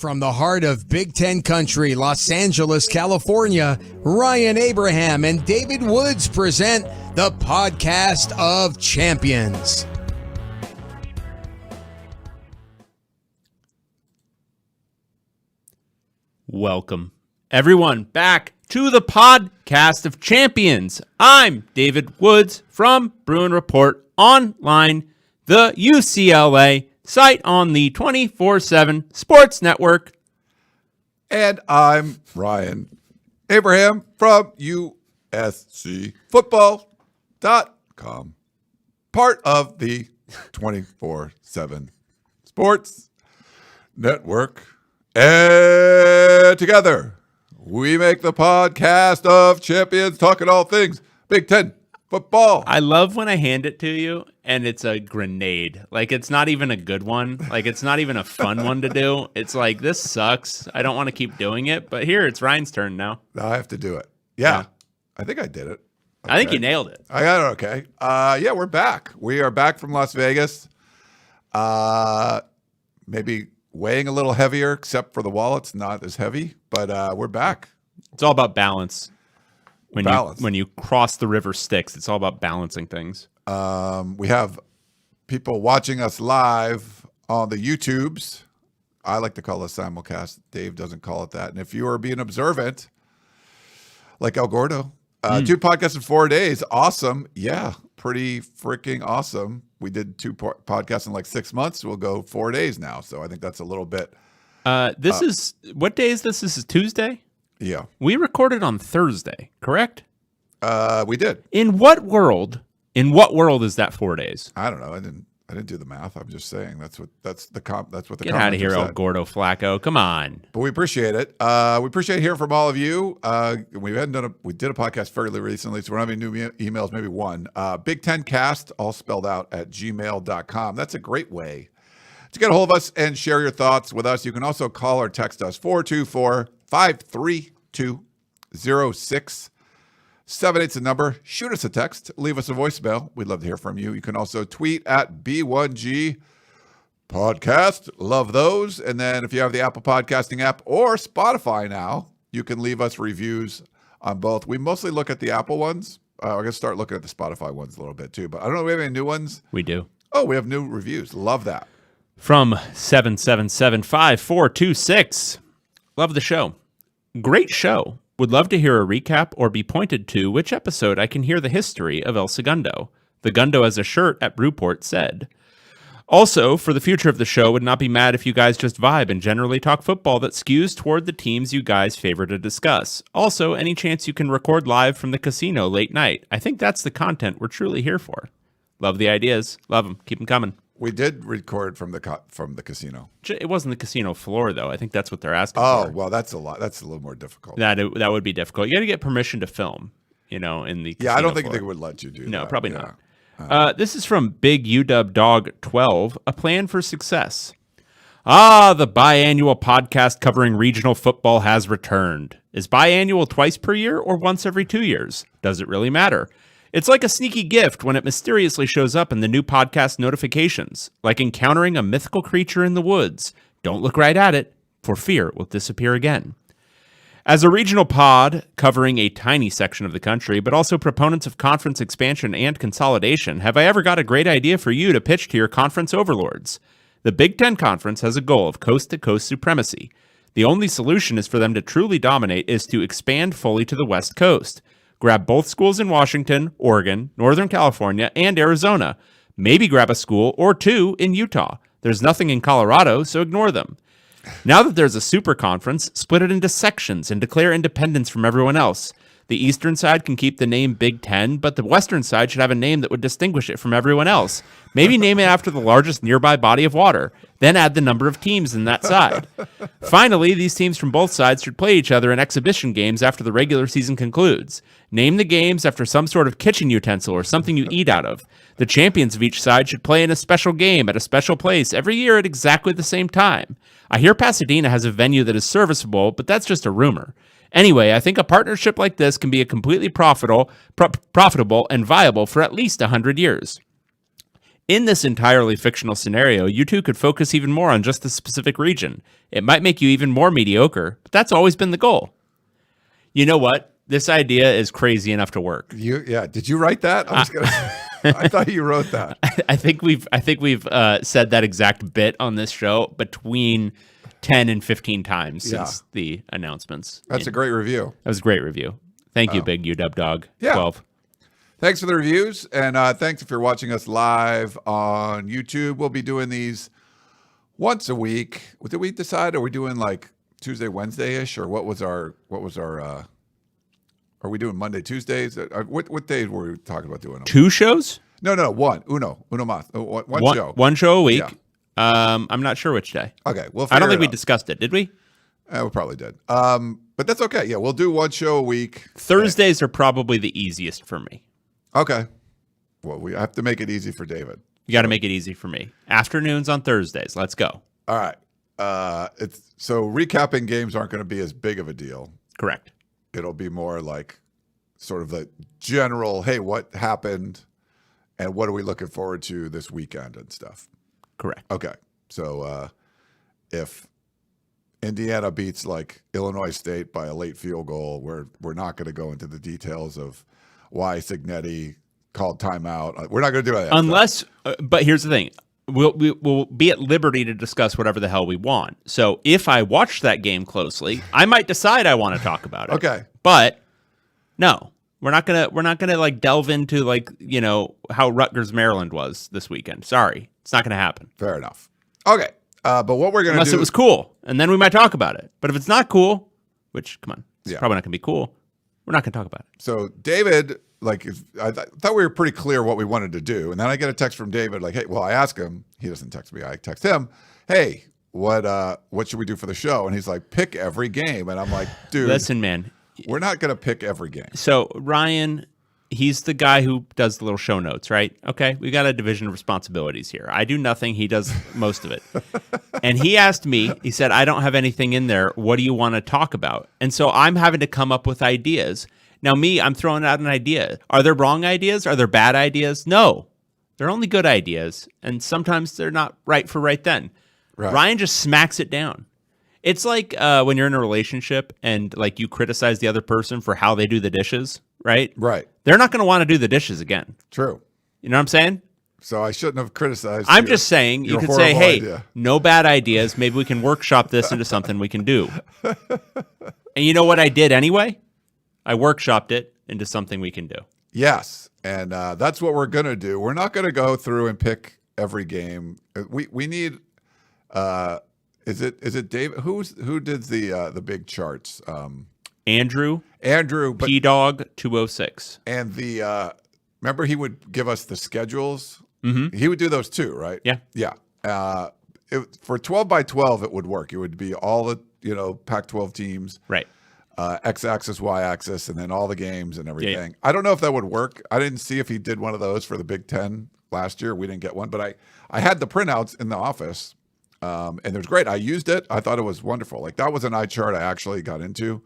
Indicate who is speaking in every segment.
Speaker 1: From the heart of Big Ten country, Los Angeles, California, Ryan Abraham and David Woods present the Podcast of Champions.
Speaker 2: Welcome, everyone, back to the Podcast of Champions. I'm David Woods from Bruin Report Online, the UCLA site on the 24/7 Sports Network.
Speaker 3: And I'm Ryan Abraham from USCFootball.com, part of the 24/7 Sports Network. And together, we make the Podcast of Champions, talking all things Big Ten football.
Speaker 2: I love when I hand it to you and it's a grenade. Like, it's not even a good one. Like, it's not even a fun one to do. It's like, this sucks. I don't want to keep doing it. But here, it's Ryan's turn now.
Speaker 3: I have to do it. Yeah. I think I did it. Okay.
Speaker 2: I think you nailed it.
Speaker 3: I got it okay. Yeah, we're back. We are back from Las Vegas. Maybe weighing a little heavier, except for the wallet's not as heavy. But we're back.
Speaker 2: It's all about balance.
Speaker 3: Balance.
Speaker 2: When you cross the river Styx, it's all about balancing things.
Speaker 3: We have people watching us live on the YouTubes. I like to call it simulcast. Dave doesn't call it that. And if you are being observant, like El Gordo, 2 podcasts in 4 days. Awesome. Yeah, pretty freaking awesome. We did 2 podcasts in like 6 months. We'll go 4 days now. So I think that's a little bit.
Speaker 2: This is, what day is this? This is Tuesday?
Speaker 3: Yeah.
Speaker 2: We recorded on Thursday, correct?
Speaker 3: We did.
Speaker 2: In what world is that 4 days?
Speaker 3: I don't know. I didn't do the math. I'm just saying that's what the
Speaker 2: Get out of here, El Gordo Flacco. Come on.
Speaker 3: But we appreciate it. We appreciate hearing from all of you. We did a podcast fairly recently, so we're not having new emails, maybe one. Big Ten Cast, all spelled out at gmail.com. That's a great way to get a hold of us and share your thoughts with us. You can also call or text us 424-532-0678 is the number. Shoot us a text. Leave us a voicemail. We'd love to hear from you. You can also tweet at B1G Podcast. Love those. And then if you have the Apple Podcasting app or Spotify now, you can leave us reviews on both. We mostly look at the Apple ones. We're going to start looking at the Spotify ones a little bit too. But I don't know if we have any new ones.
Speaker 2: We do.
Speaker 3: Oh, we have new reviews. Love that.
Speaker 2: From 7775426. Love the show. Great show. Would love to hear a recap or be pointed to which episode I can hear the history of El Segundo. The Gundo as a shirt at Brewport said. Also, for the future of the show, would not be mad if you guys just vibe and generally talk football that skews toward the teams you guys favor to discuss. Also, any chance you can record live from the casino late night. I think that's the content we're truly here for. Love the ideas. Love them. Keep them coming.
Speaker 3: We did record from the casino.
Speaker 2: It wasn't the casino floor, though. I think that's what they're asking
Speaker 3: for.
Speaker 2: Oh,
Speaker 3: well, that's a little more difficult.
Speaker 2: That would be difficult. You got to get permission to film, in the casino
Speaker 3: I don't think
Speaker 2: floor.
Speaker 3: they would let you do that.
Speaker 2: No, probably not. This is from Big UW Dog 12, A Plan for Success. The biannual podcast covering regional football has returned. Is biannual twice per year or once every 2 years? Does it really matter? It's like a sneaky gift when it mysteriously shows up in the new podcast notifications, like encountering a mythical creature in the woods. Don't look right at it, for fear it will disappear again. As a regional pod covering a tiny section of the country, but also proponents of conference expansion and consolidation, have I ever got a great idea for you to pitch to your conference overlords? The Big Ten Conference has a goal of coast-to-coast supremacy. The only solution is for them to truly dominate is to expand fully to the West Coast. Grab both schools in Washington, Oregon, Northern California, and Arizona. Maybe grab a school or 2 in Utah. There's nothing in Colorado, so ignore them. Now that there's a super conference, split it into sections and declare independence from everyone else. The eastern side can keep the name Big Ten, but the western side should have a name that would distinguish it from everyone else. Maybe name it after the largest nearby body of water. Then add the number of teams in that side. Finally, these teams from both sides should play each other in exhibition games after the regular season concludes. Name the games after some sort of kitchen utensil or something you eat out of. The champions of each side should play in a special game at a special place every year at exactly the same time. I hear Pasadena has a venue that is serviceable, but that's just a rumor. Anyway, I think a partnership like this can be a completely profitable and viable for at least 100 years. In this entirely fictional scenario, you two could focus even more on just the specific region. It might make you even more mediocre, but that's always been the goal. You know what? This idea is crazy enough to work.
Speaker 3: Did you write that? I thought you wrote that.
Speaker 2: I think we've said that exact bit on this show between 10 and 15 times since the announcements.
Speaker 3: That's a great review.
Speaker 2: That was a great review. Thank you, Big UW Dog 12.
Speaker 3: Thanks for the reviews, and thanks if you're watching us live on YouTube. We'll be doing these once a week. Did we decide? Are we doing like Tuesday, Wednesday-ish, or what was our? Are we doing Monday, Tuesdays? What days were we talking about doing them?
Speaker 2: 2 shows?
Speaker 3: No, one. Uno mas. One show.
Speaker 2: One show a week. Yeah. I'm not sure which day.
Speaker 3: Okay,
Speaker 2: I don't think we discussed it. Did we?
Speaker 3: We probably did. But that's okay. Yeah, we'll do one show a week.
Speaker 2: Thursdays are probably the easiest for me.
Speaker 3: Okay. Well, we have to make it easy for David.
Speaker 2: You got to make it easy for me. Afternoons on Thursdays. Let's go.
Speaker 3: All right. So recapping games aren't going to be as big of a deal.
Speaker 2: Correct.
Speaker 3: It'll be more like sort of the general, hey, what happened and what are we looking forward to this weekend and stuff.
Speaker 2: Correct.
Speaker 3: Okay. So if Indiana beats like Illinois State by a late field goal, we're not going to go into the details of why Signetti called timeout. We're not going to do that.
Speaker 2: Unless, but here's the thing. We'll be at liberty to discuss whatever the hell we want. So if I watch that game closely, I might decide I want to talk about it.
Speaker 3: Okay.
Speaker 2: But no, we're not gonna like delve into like, how Rutgers Maryland was this weekend. Sorry. It's not gonna happen.
Speaker 3: Fair enough. Okay. But what we're going to do...
Speaker 2: Unless it was cool, and then we might talk about it. But if it's not cool, which, come on, it's probably not going to be cool, we're not going to talk about it.
Speaker 3: So David, I thought we were pretty clear what we wanted to do. And then I get a text from David like, hey, well, I ask him. He doesn't text me. I text him, hey, what should we do for the show? And he's like, pick every game. And I'm like, dude.
Speaker 2: Listen, man.
Speaker 3: We're not going to pick every game.
Speaker 2: So Ryan... He's the guy who does the little show notes, right? Okay, we got a division of responsibilities here. I do nothing. He does most of it. And he asked me, he said, I don't have anything in there. What do you want to talk about? And so I'm having to come up with ideas. Now I'm throwing out an idea. Are there wrong ideas? Are there bad ideas? No. They're only good ideas. And sometimes they're not right for right then. Right. Ryan just smacks it down. It's like when you're in a relationship and like you criticize the other person for how they do the dishes, right?
Speaker 3: Right.
Speaker 2: They're not going to want to do the dishes again.
Speaker 3: True.
Speaker 2: You know what I'm saying?
Speaker 3: So I shouldn't have criticized.
Speaker 2: I'm just saying you could say, hey,
Speaker 3: idea.
Speaker 2: No bad ideas. Maybe we can workshop this into something we can do. And you know what I did anyway? I workshopped it into something we can do.
Speaker 3: Yes. And that's what we're going to do. We're not going to go through and pick every game. We need... Is it Dave? Who did the big charts?
Speaker 2: Andrew,
Speaker 3: but
Speaker 2: P-Dog 206.
Speaker 3: And remember he would give us the schedules?
Speaker 2: Mm-hmm.
Speaker 3: He would do those too, right?
Speaker 2: Yeah.
Speaker 3: Yeah. For 12 by 12, it would work. It would be all the, Pac-12 teams.
Speaker 2: Right.
Speaker 3: X-axis, Y-axis, and then all the games and everything.
Speaker 2: Yeah.
Speaker 3: I don't know if that would work. I didn't see if he did one of those for the Big Ten last year. We didn't get one, but I had the printouts in the office. And it was great. I used it. I thought it was wonderful. Like that was an eye chart I actually got into.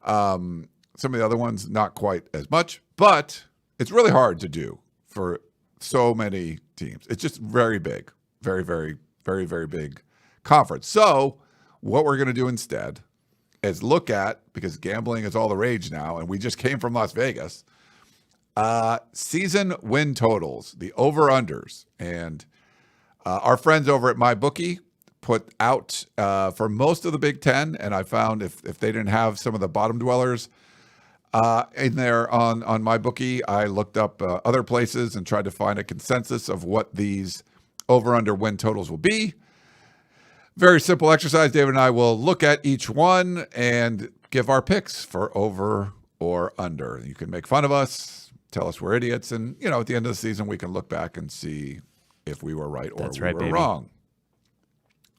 Speaker 3: Some of the other ones, not quite as much, but it's really hard to do for so many teams. It's just very big, very, very, very, very big conference. So what we're going to do instead is look at, because gambling is all the rage now, and we just came from Las Vegas, season win totals, the over-unders, and our friends over at MyBookie put out for most of the Big Ten, and I found if they didn't have some of the bottom dwellers in there on MyBookie, I looked up other places and tried to find a consensus of what these over-under win totals will be. Very simple exercise. David and I will look at each one and give our picks for over or under. You can make fun of us, tell us we're idiots, and at the end of the season we can look back and see if we were right or we were wrong.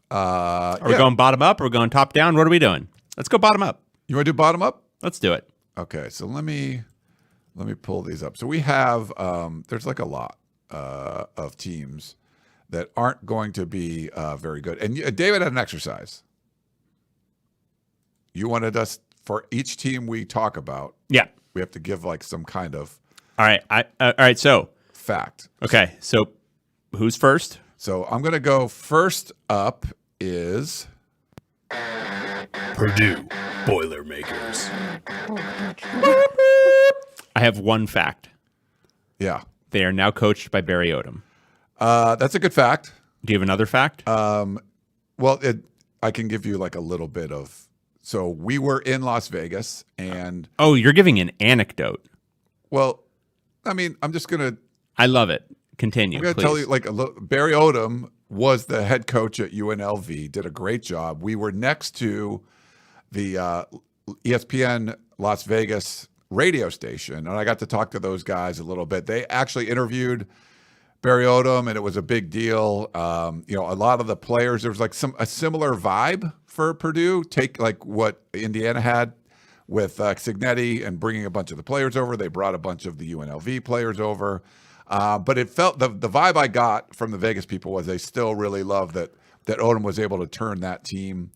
Speaker 2: Are we going bottom up or are we going top down? What are we doing? Let's go bottom up.
Speaker 3: You want to do bottom up?
Speaker 2: Let's do it.
Speaker 3: Okay, so let me pull these up. So we have there's like a lot of teams that aren't going to be very good. And David had an exercise. You wanted us, for each team we talk about,
Speaker 2: yeah,
Speaker 3: we have to give like some kind of
Speaker 2: all right. So
Speaker 3: fact.
Speaker 2: Okay, so Who's first?
Speaker 3: So I'm going to go first up is
Speaker 4: Purdue Boilermakers.
Speaker 2: I have one fact.
Speaker 3: Yeah.
Speaker 2: They are now coached by Barry Odom.
Speaker 3: That's a good fact.
Speaker 2: Do you have another fact?
Speaker 3: Well, I can give you like a little bit of. So we were in Las Vegas, and
Speaker 2: Oh, you're giving an anecdote.
Speaker 3: well, I mean, I'm just gonna.
Speaker 2: I love it. Continue,
Speaker 3: I'm gonna
Speaker 2: please.
Speaker 3: tell you like Barry Odom was the head coach at UNLV. Did a great job. We were next to the ESPN Las Vegas radio station, and I got to talk to those guys a little bit. They actually interviewed Barry Odom, and it was a big deal. A lot of the players, there was like a similar vibe for Purdue. Take like what Indiana had with Signetti and bringing a bunch of the players over. They brought a bunch of the UNLV players over. But it felt the vibe I got from the Vegas people was they still really loved that Odom was able to turn that team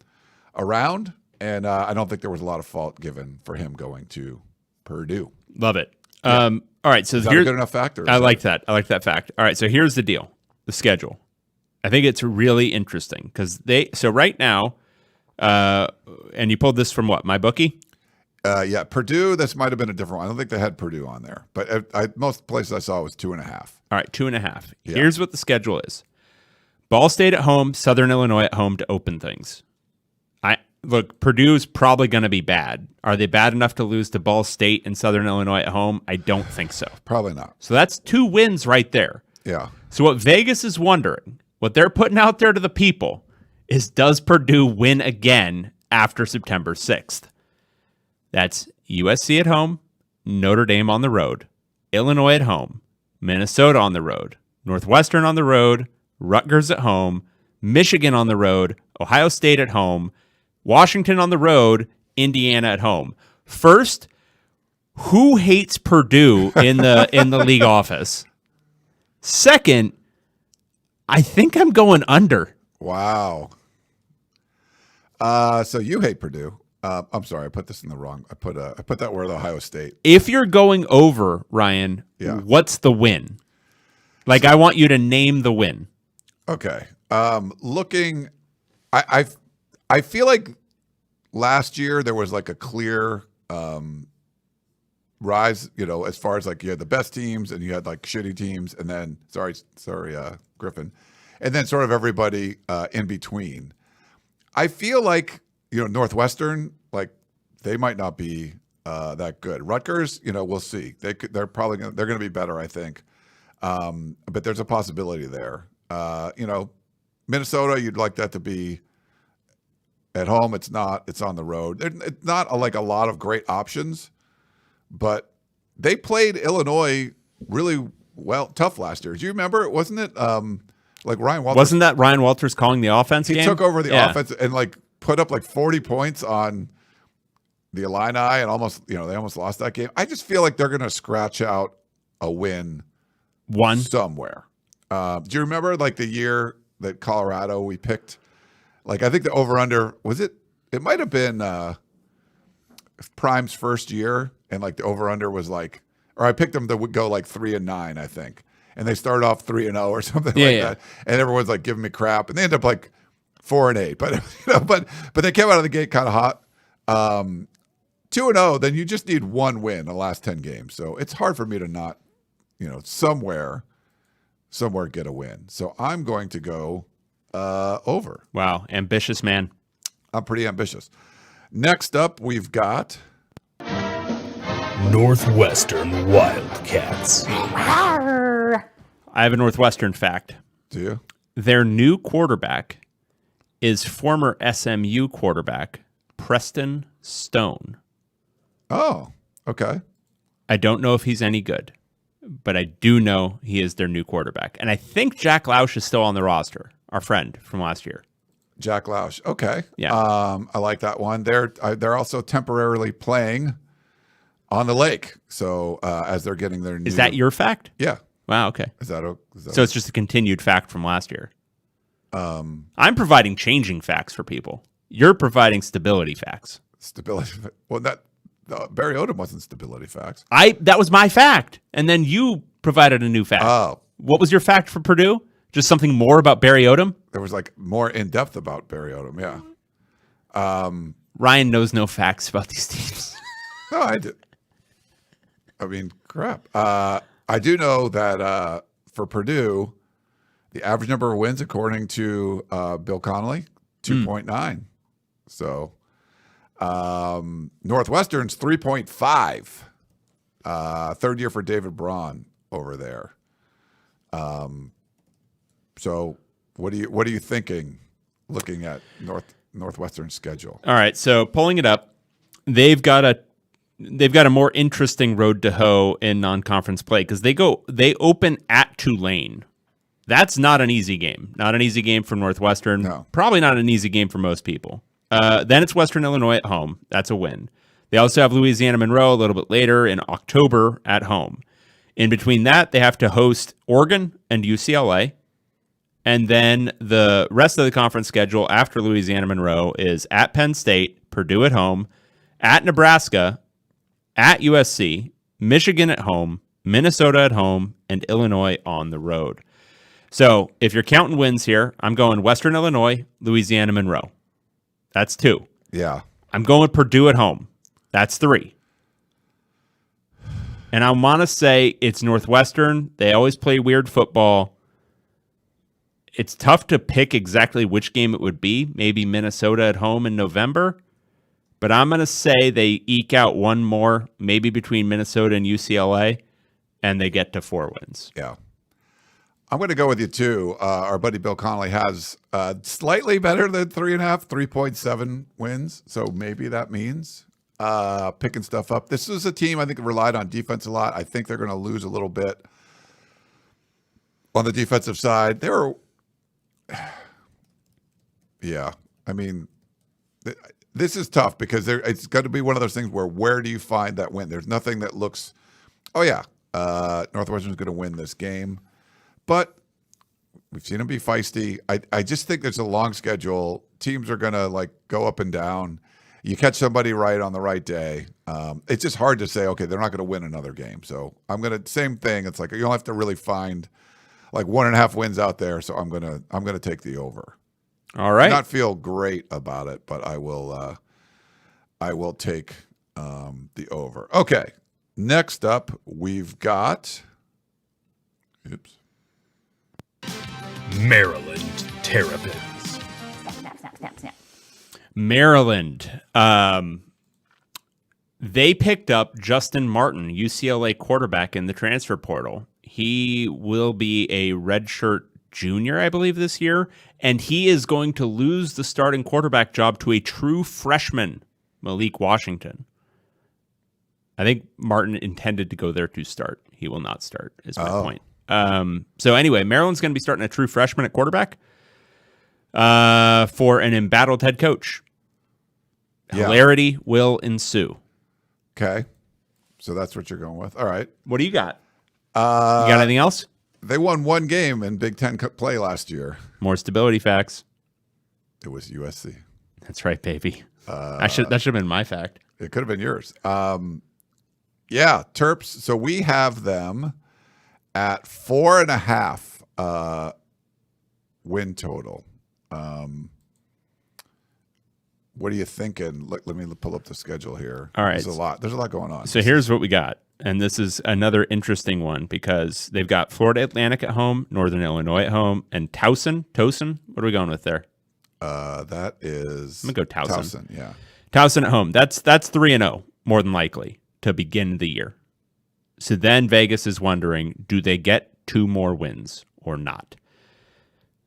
Speaker 3: around. And I don't think there was a lot of fault given for him going to Purdue.
Speaker 2: Love it. All right, so
Speaker 3: Is that a
Speaker 2: here's
Speaker 3: good enough factor?
Speaker 2: I like that. I like that fact. All right, so here's the deal: the schedule. I think it's really interesting because so right now, and you pulled this from what? MyBookie?
Speaker 3: Yeah, Purdue. This might have been a different one. I don't think they had Purdue on there, but most places I saw was 2.5.
Speaker 2: All right, 2.5.
Speaker 3: Yeah.
Speaker 2: Here's what the schedule is: Ball State at home, Southern Illinois at home to open things. Look, Purdue's probably going to be bad. Are they bad enough to lose to Ball State and Southern Illinois at home? I don't think so.
Speaker 3: Probably not.
Speaker 2: So that's 2 wins right there.
Speaker 3: Yeah.
Speaker 2: So what Vegas is wondering, what they're putting out there to the people, is does Purdue win again after September 6th? That's USC at home, Notre Dame on the road, Illinois at home, Minnesota on the road, Northwestern on the road, Rutgers at home, Michigan on the road, Ohio State at home, Washington on the road, Indiana at home. First, who hates Purdue in the league office? Second, I think I'm going under.
Speaker 3: Wow. So you hate Purdue. I'm sorry, I put this in the wrong. I put that word Ohio State.
Speaker 2: If you're going over, Ryan,
Speaker 3: Yeah.
Speaker 2: What's the win? Like, I want you to name the win.
Speaker 3: Okay. Looking, I feel like last year there was like a clear rise, as far as like you had the best teams and you had like shitty teams, and then sorry, Griffin, and then sort of everybody in between. I feel like Northwestern, like they might not be that good. Rutgers, we'll see. They're going to be better, I think. But there's a possibility there. Minnesota, you'd like that to be at home. It's not. It's on the road. It's not like a lot of great options, but they played Illinois really tough last year. Do you remember? Wasn't it like Ryan Walters?
Speaker 2: Wasn't that Ryan Walters calling the offense game?
Speaker 3: He took over the offense and like put up like 40 points on the Illini and they almost lost that game. I just feel like they're going to scratch out a win somewhere. Do you remember like the year that Colorado we picked? Like I think the over-under, was it? It might have been Prime's first year, and like the over-under was like, or I picked them to go like 3-9, I think. And they started off 3-0 or something that. And everyone's like giving me crap. And they ended up like 4-8. But they came out of the gate kind of hot. 2-0, then you just need one win in the last 10 games. So it's hard for me to not, somewhere get a win. So I'm going to go over.
Speaker 2: Wow, ambitious man.
Speaker 3: I'm pretty ambitious. Next up, we've got
Speaker 4: Northwestern Wildcats.
Speaker 2: I have a Northwestern fact.
Speaker 3: Do you?
Speaker 2: Their new quarterback is former SMU quarterback Preston Stone.
Speaker 3: Oh, okay.
Speaker 2: I don't know if he's any good, but I do know he is their new quarterback. And I think Jack Lausch is still on the roster, our friend from last year.
Speaker 3: Jack Lausch. Okay.
Speaker 2: Yeah.
Speaker 3: I like that one. They're also temporarily playing on the lake. So as they're getting their new...
Speaker 2: Is that your fact?
Speaker 3: Yeah.
Speaker 2: Wow, okay.
Speaker 3: So
Speaker 2: it's just a continued fact from last year. I'm providing changing facts for people. You're providing stability facts.
Speaker 3: Stability. Well, Barry Odom wasn't stability facts.
Speaker 2: That was my fact. And then you provided a new fact.
Speaker 3: Oh.
Speaker 2: What was your fact for Purdue? Just something more about Barry Odom?
Speaker 3: There was like more in depth about Barry Odom. Yeah.
Speaker 2: Ryan knows no facts about these teams.
Speaker 3: No, I did. I mean, crap. I do know that for Purdue, the average number of wins, according to Bill Connolly, 2.9. So Northwestern's 3.5. Third year for David Braun over there. So what are you thinking looking at Northwestern's schedule?
Speaker 2: All right, so pulling it up, they've got a more interesting road to hoe in non-conference play because they open at Tulane. That's not an easy game. Not an easy game for Northwestern.
Speaker 3: No.
Speaker 2: Probably not an easy game for most people. Then it's Western Illinois at home. That's a win. They also have Louisiana Monroe a little bit later in October at home. In between that, they have to host Oregon and UCLA. And then the rest of the conference schedule after Louisiana Monroe is at Penn State, Purdue at home, at Nebraska, at USC, Michigan at home, Minnesota at home, and Illinois on the road. So if you're counting wins here, I'm going Western Illinois, Louisiana Monroe. That's 2.
Speaker 3: Yeah.
Speaker 2: I'm going with Purdue at home. That's 3. And I want to say it's Northwestern. They always play weird football. It's tough to pick exactly which game it would be. Maybe Minnesota at home in November. But I'm going to say they eke out one more, maybe between Minnesota and UCLA, and they get to 4 wins.
Speaker 3: Yeah. I'm going to go with you, too. Our buddy Bill Connolly has slightly better than 3.5, 3.7 wins. So maybe that means picking stuff up. This is a team I think relied on defense a lot. I think they're going to lose a little bit on the defensive side. Yeah. I mean, this is tough because it's going to be one of those things where do you find that win? There's nothing that looks, Northwestern's going to win this game. But we've seen them be feisty. I just think there's a long schedule. Teams are going to go up and down. You catch somebody right on the right day. It's just hard to say, okay, they're not going to win another game. So same thing. It's like you'll have to really find 1.5 wins out there. So I'm gonna take the over.
Speaker 2: All right.
Speaker 3: Not feel great about it, but I will take the over. Okay. Next up, we've got
Speaker 4: Maryland Terrapins.
Speaker 5: Snap.
Speaker 2: Maryland. They picked up Justin Martin, UCLA quarterback, in the transfer portal. He will be a redshirt junior, I believe, this year, and he is going to lose the starting quarterback job to a true freshman, Malik Washington. I think Martin intended to go there to start. He will not start, is my point. So anyway, Maryland's going to be starting a true freshman at quarterback for an embattled head coach.
Speaker 3: Yeah.
Speaker 2: Hilarity will ensue.
Speaker 3: okay. So that's what you're going with. All right.
Speaker 2: What do you got? You got anything else?
Speaker 3: They won one game in Big Ten play last year.
Speaker 2: More stability facts.
Speaker 3: It was USC.
Speaker 2: That's right, baby. That should have been my fact.
Speaker 3: It could have been yours. Terps. So we have them at 4.5 win total. What are you thinking? Let me pull up the schedule here.
Speaker 2: All right.
Speaker 3: There's a lot going on.
Speaker 2: So here's what we got. And this is another interesting one because they've got Florida Atlantic at home, Northern Illinois at home, and Towson. What are we going with there?
Speaker 3: That is.
Speaker 2: I'm going to go Towson.
Speaker 3: Towson, yeah.
Speaker 2: Towson at home. That's 3-0, more than likely, to begin the year. So then Vegas is wondering, do they get 2 more wins or not?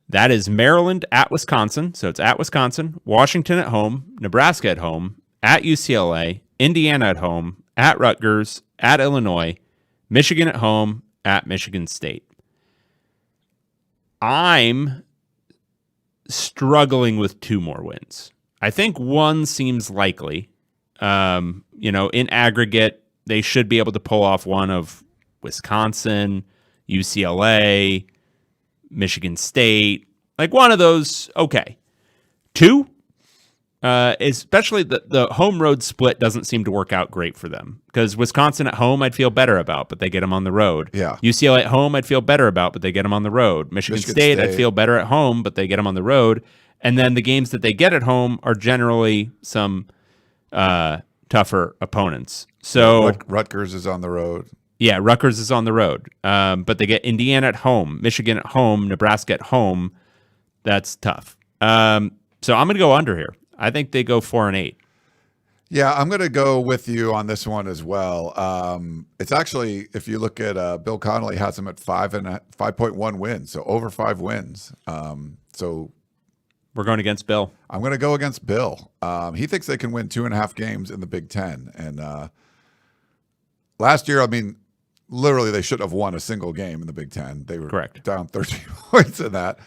Speaker 2: That is Maryland at Wisconsin. So it's at Wisconsin, Washington at home, Nebraska at home, at UCLA, Indiana at home, at Rutgers, at Illinois, Michigan at home, at Michigan State. I'm struggling with 2 more wins. I think 1 seems likely. In aggregate, they should be able to pull off one of Wisconsin, UCLA, Michigan State. Like one of those, okay. 2? Especially the home road split doesn't seem to work out great for them, because Wisconsin at home I'd feel better about, but they get them on the road.
Speaker 3: Yeah.
Speaker 2: UCLA at home I'd feel better about, but they get them on the road. Michigan State I'd feel better at home, but they get them on the road. And then the games that they get at home are generally some tougher opponents. So
Speaker 3: Rutgers is on the road.
Speaker 2: Yeah, Rutgers is on the road. But they get Indiana at home, Michigan at home, Nebraska at home. That's tough. So I'm going to go under here. I think they go 4-8.
Speaker 3: Yeah, I'm going to go with you on this one as well. It's actually, if you look at Bill Connolly has them at 5.1 wins, so over 5 wins. So
Speaker 2: we're going against Bill.
Speaker 3: I'm going to go against Bill. He thinks they can win 2.5 games in the Big Ten. And last year, I mean, literally they shouldn't have won a single game in the Big Ten. They were down 13 points in that.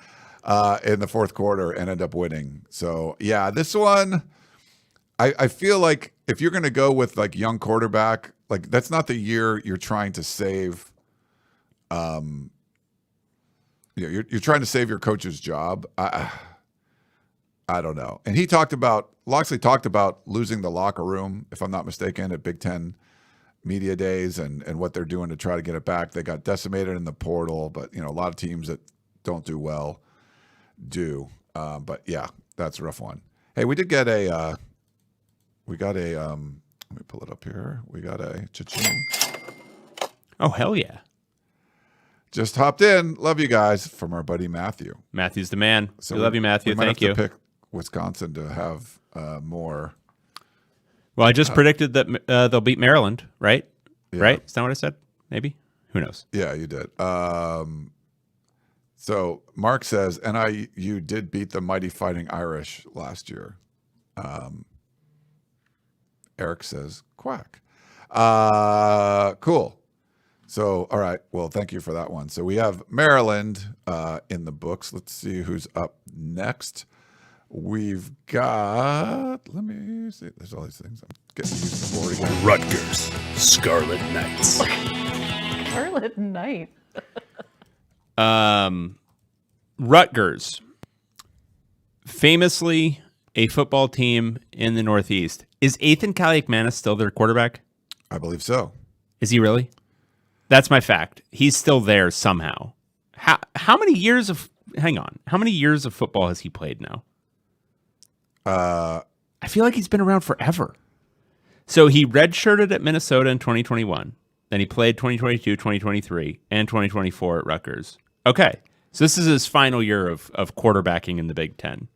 Speaker 3: In the fourth quarter and end up winning. So yeah, this one, I feel like if you're going to go with like young quarterback, like that's not the year you're trying to save. You're trying to save your coach's job. I don't know. And Loxley talked about losing the locker room, if I'm not mistaken, at Big Ten media days and what they're doing to try to get it back. They got decimated in the portal, but a lot of teams that don't do well do. But yeah, that's a rough one. Hey, we did get let me pull it up here. We got a cha-ching.
Speaker 2: Oh, hell yeah.
Speaker 3: Just hopped in. Love you guys, from our buddy Matthew.
Speaker 2: Matthew's the man.
Speaker 3: So
Speaker 2: we love you, Matthew. Thank you.
Speaker 3: Pick Wisconsin to have more.
Speaker 2: Well, I just predicted that they'll beat Maryland, right?
Speaker 3: Yeah.
Speaker 2: Right? Is that what I said? Maybe? Who knows?
Speaker 3: Yeah, you did. So Mark says NIU did beat the mighty Fighting Irish last year. Eric says quack. Cool. So, all right. Well, thank you for that one. So we have Maryland in the books. Let's see who's up next. We've got, let me see. There's all these things. I'm getting used to board again.
Speaker 4: Rutgers Scarlet Knights.
Speaker 5: Scarlet Knights.
Speaker 2: Rutgers, famously a football team in the Northeast. Is Ethan Kaliakmanis still their quarterback?
Speaker 3: I believe so.
Speaker 2: Is he really? That's my fact. He's still there somehow. How many years of football has he played now? I feel like he's been around forever. So he redshirted at Minnesota in 2021. Then he played 2022, 2023, and 2024 at Rutgers. Okay. So this is his final year of quarterbacking in the Big Ten.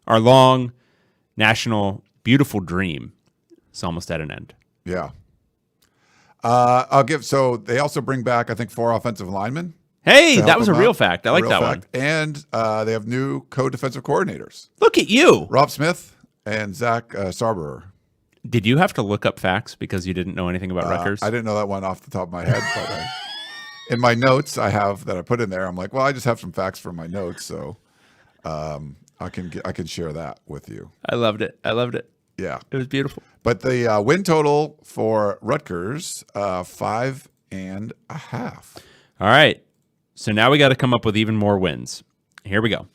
Speaker 2: Our long, national, beautiful dream is almost at an end.
Speaker 3: Yeah. So they also bring back, I think, 4 offensive linemen.
Speaker 2: Hey, that was a real fact. I like that one.
Speaker 3: And they have new co-defensive coordinators.
Speaker 2: Look at you.
Speaker 3: Rob Smith and Zach Sarberer.
Speaker 2: Did you have to look up facts because you didn't know anything about Rutgers?
Speaker 3: I didn't know that one off the top of my head, but in my notes I have that I put in there. I'm like, well, I just have some facts from my notes, so I can share that with you.
Speaker 2: I loved it.
Speaker 3: Yeah,
Speaker 2: it was beautiful.
Speaker 3: But the win total for Rutgers 5.5.
Speaker 2: All right, so now we got to come up with even more wins. Here we go.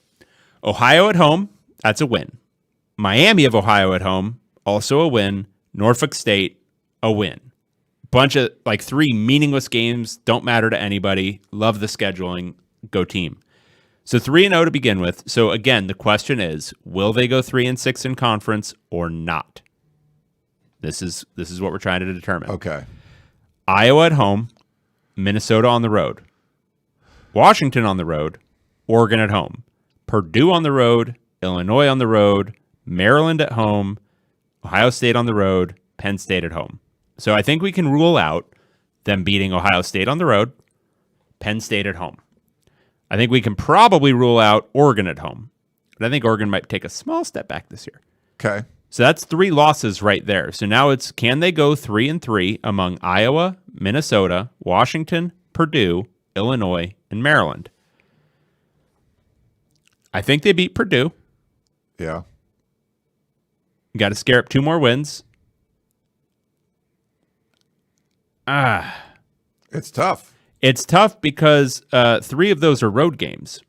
Speaker 2: Ohio at home, that's a win. Miami of Ohio at home, also a win. Norfolk State, a win. Bunch of 3 meaningless games, don't matter to anybody. Love the scheduling. Go team. So 3-0 to begin with. So again, the question is, will they go 3-6 in conference or not? This is what we're trying to determine.
Speaker 3: Okay.
Speaker 2: Iowa at home, Minnesota on the road, Washington on the road, Oregon at home, Purdue on the road, Illinois on the road, Maryland at home, Ohio State on the road, Penn State at home. So I think we can rule out them beating Ohio State on the road, Penn State at home. I think we can probably rule out Oregon at home. But I think Oregon might take a small step back this year.
Speaker 3: Okay.
Speaker 2: So that's 3 losses right there. So now it's, can they go 3-3 among Iowa, Minnesota, Washington, Purdue, Illinois, and Maryland? I think they beat Purdue.
Speaker 3: Yeah.
Speaker 2: Got to scare up 2 more wins.
Speaker 3: It's tough.
Speaker 2: It's tough because 3 of those are road games.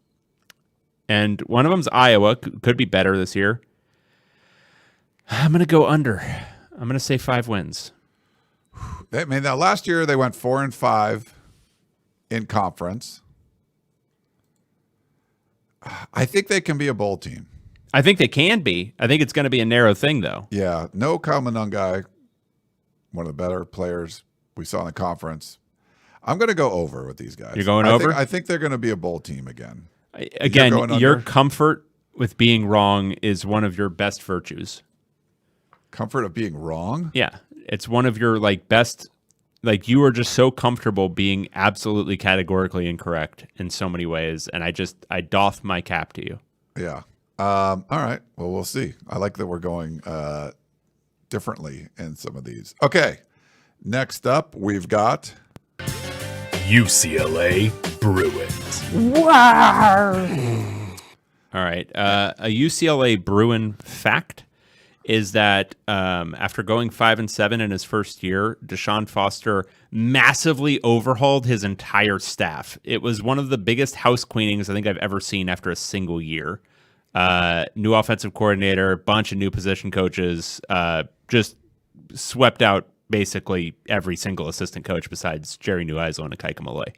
Speaker 2: And one of them's Iowa, could be better this year. I'm going to go under. I'm going to say 5 wins.
Speaker 3: Now last year they went 4-5 in conference. I think they can be a bowl team.
Speaker 2: I think they can be. I think it's going to be a narrow thing, though.
Speaker 3: Yeah, no Kyle Monungai, one of the better players we saw in the conference. I'm going to go over with these guys.
Speaker 2: You're going over?
Speaker 3: I think they're going to be a bowl team again.
Speaker 2: Again, your comfort with being wrong is one of your best virtues.
Speaker 3: Comfort of being wrong?
Speaker 2: Yeah, it's one of your best. You are just so comfortable being absolutely categorically incorrect in so many ways, and I doff my cap to you.
Speaker 3: Yeah. All right. Well, we'll see. I like that we're going differently in some of these. Okay. Next up, we've got
Speaker 4: UCLA Bruins.
Speaker 5: Wow.
Speaker 2: All right. A UCLA Bruin fact is that after going 5-7 in his first year, Deshaun Foster massively overhauled his entire staff. It was one of the biggest house cleanings I think I've ever seen after a single year. New offensive coordinator, bunch of new position coaches, just swept out basically every single assistant coach besides Jerry Neuheisel and Akaika Malay.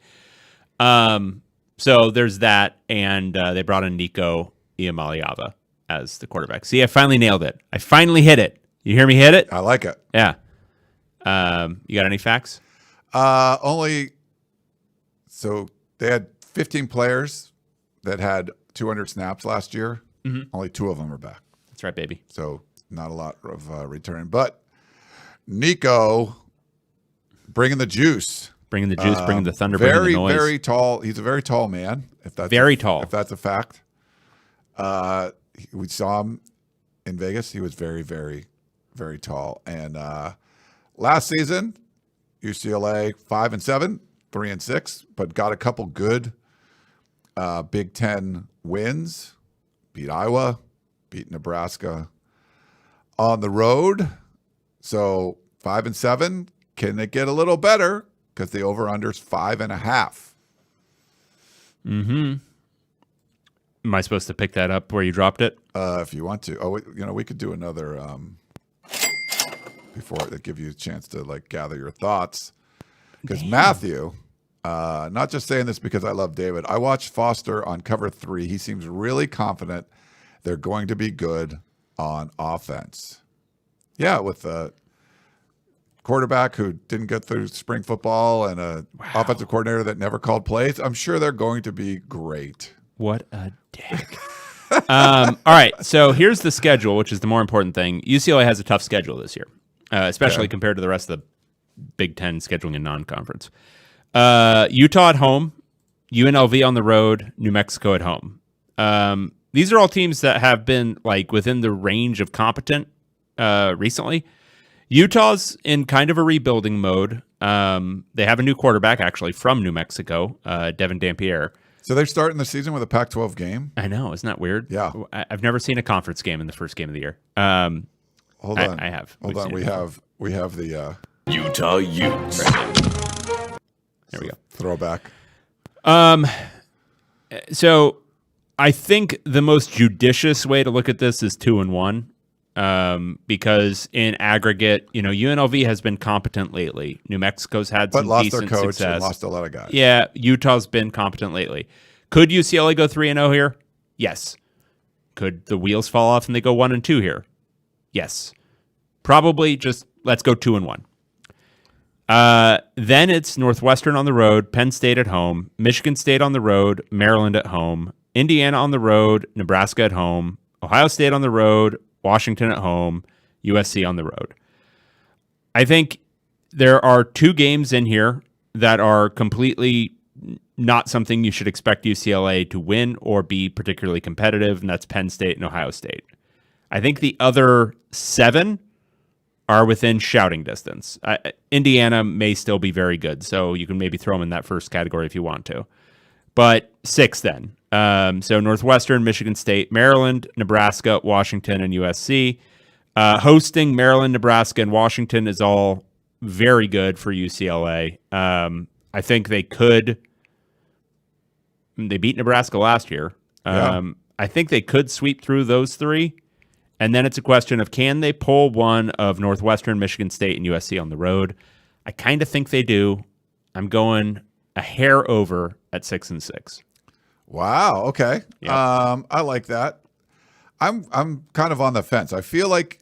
Speaker 2: So there's that, and they brought in Nico Iamaleava as the quarterback. See, I finally nailed it. I finally hit it. You hear me hit it?
Speaker 3: I like it.
Speaker 2: Yeah. You got any facts?
Speaker 3: So they had 15 players that had 200 snaps last year.
Speaker 2: Mm-hmm.
Speaker 3: Only 2 of them are back.
Speaker 2: That's right, baby.
Speaker 3: So not a lot of returning. But Nico bringing the juice.
Speaker 2: Bringing the juice, bringing the thunder, bringing the noise.
Speaker 3: Very tall. He's a very tall man. If that's
Speaker 2: tall.
Speaker 3: If that's a fact. We saw him in Vegas. He was very, very, very tall. And last season, UCLA 5-7, 3-6, but got a couple good Big Ten wins. Beat Iowa, beat Nebraska on the road. So 5-7. Can it get a little better? Because the over-under's 5.5.
Speaker 2: Mm-hmm. Am I supposed to pick that up where you dropped it?
Speaker 3: If you want to. Oh, we could do another before that give you a chance to gather your thoughts. Because Matthew, not just saying this because I love David. I watched Foster on Cover 3. He seems really confident they're going to be good on offense. Yeah, with a quarterback who didn't get through spring football and a offensive coordinator that never called plays. I'm sure they're going to be great.
Speaker 2: What a dick. All right, so here's the schedule, which is the more important thing. UCLA has a tough schedule this year, especially compared to the rest of the Big Ten scheduling and non-conference. Utah at home, UNLV on the road, New Mexico at home. These are all teams that have been within the range of competent recently. Utah's in kind of a rebuilding mode. They have a new quarterback, actually, from New Mexico, Devin Dampier.
Speaker 3: So they're starting the season with a Pac-12 game?
Speaker 2: I know. Isn't that weird?
Speaker 3: Yeah.
Speaker 2: I've never seen a conference game in the first game of the year.
Speaker 3: Hold on.
Speaker 2: I have.
Speaker 3: Hold on. We have the
Speaker 4: Utah Utes.
Speaker 2: There we go.
Speaker 3: Throwback.
Speaker 2: So I think the most judicious way to look at this is 2-1. Because in aggregate, UNLV has been competent lately. New Mexico's had some
Speaker 3: lost
Speaker 2: decent
Speaker 3: their coach
Speaker 2: success.
Speaker 3: and lost a lot of guys.
Speaker 2: Yeah, Utah's been competent lately. Could UCLA go 3-0 here? Yes. Could the wheels fall off and they go 1-2 here? Yes. Probably just let's go 2-1. Then it's Northwestern on the road, Penn State at home, Michigan State on the road, Maryland at home, Indiana on the road, Nebraska at home, Ohio State on the road, Washington at home, USC on the road. I think there are 2 games in here that are completely not something you should expect UCLA to win or be particularly competitive, and that's Penn State and Ohio State. I think the other 7 are within shouting distance. Indiana may still be very good, so you can maybe throw them in that first category if you want to. But 6 then. So Northwestern, Michigan State, Maryland, Nebraska, Washington, and USC. Hosting Maryland, Nebraska, and Washington is all very good for UCLA. I think they could. They beat Nebraska last year.
Speaker 3: Yeah.
Speaker 2: I think they could sweep through those 3 And then it's a question of, can they pull one of Northwestern, Michigan State, and USC on the road? I kind of think they do. I'm going a hair over at 6-6.
Speaker 3: Wow. Okay.
Speaker 2: Yep.
Speaker 3: I like that. I'm kind of on the fence. I feel like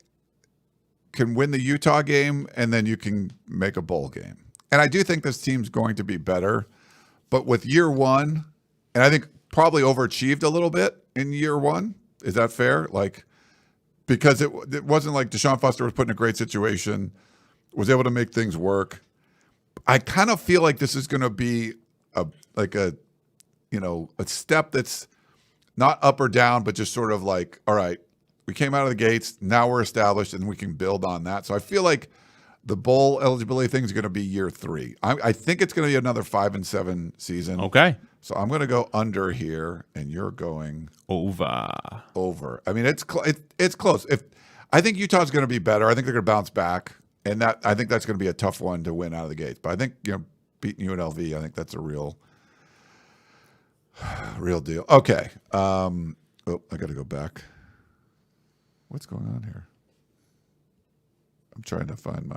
Speaker 3: can win the Utah game and then you can make a bowl game. And I do think this team's going to be better, but with year one, and I think probably overachieved a little bit in year one. Is that fair? Like, because it wasn't like Deshaun Foster was put in a great situation, was able to make things work. I kind of feel like this is going to be a step that's not up or down, but just sort of like, all right, we came out of the gates, now we're established, and we can build on that. So I feel like the bowl eligibility thing is going to be year 3. I think it's going to be another 5-7 season.
Speaker 2: Okay.
Speaker 3: So I'm going to go under here, and you're going over. I mean, it's close. I think Utah's going to be better. I think they're going to bounce back, and I think that's going to be a tough one to win out of the gates. But I think beating UNLV, I think that's a real deal. Okay. I got to go back. What's going on here? I'm trying to find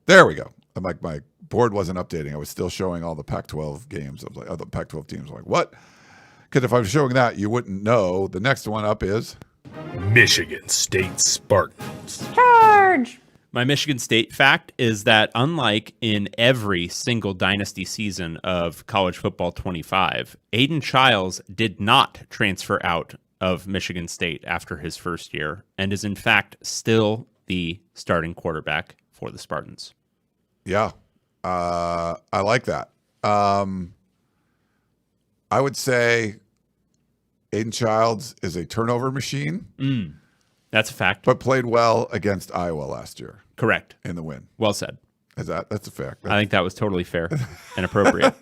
Speaker 3: there we go. I'm like, my board wasn't updating. I was still showing all the Pac-12 games. I was like, the Pac-12 teams. I'm like, what? Because if I was showing that, you wouldn't know. The next one up is
Speaker 4: Michigan State Spartans.
Speaker 5: Charge!
Speaker 2: My Michigan State fact is that unlike in every single dynasty season of college football 25, Aiden Childs did not transfer out of Michigan State after his first year and is in fact still the starting quarterback for the Spartans.
Speaker 3: Yeah. I like that. I would say Aiden Childs is a turnover machine.
Speaker 2: That's a fact.
Speaker 3: But played well against Iowa last year.
Speaker 2: Correct.
Speaker 3: In the win.
Speaker 2: Well said.
Speaker 3: That's a fact.
Speaker 2: I think that was totally fair and appropriate.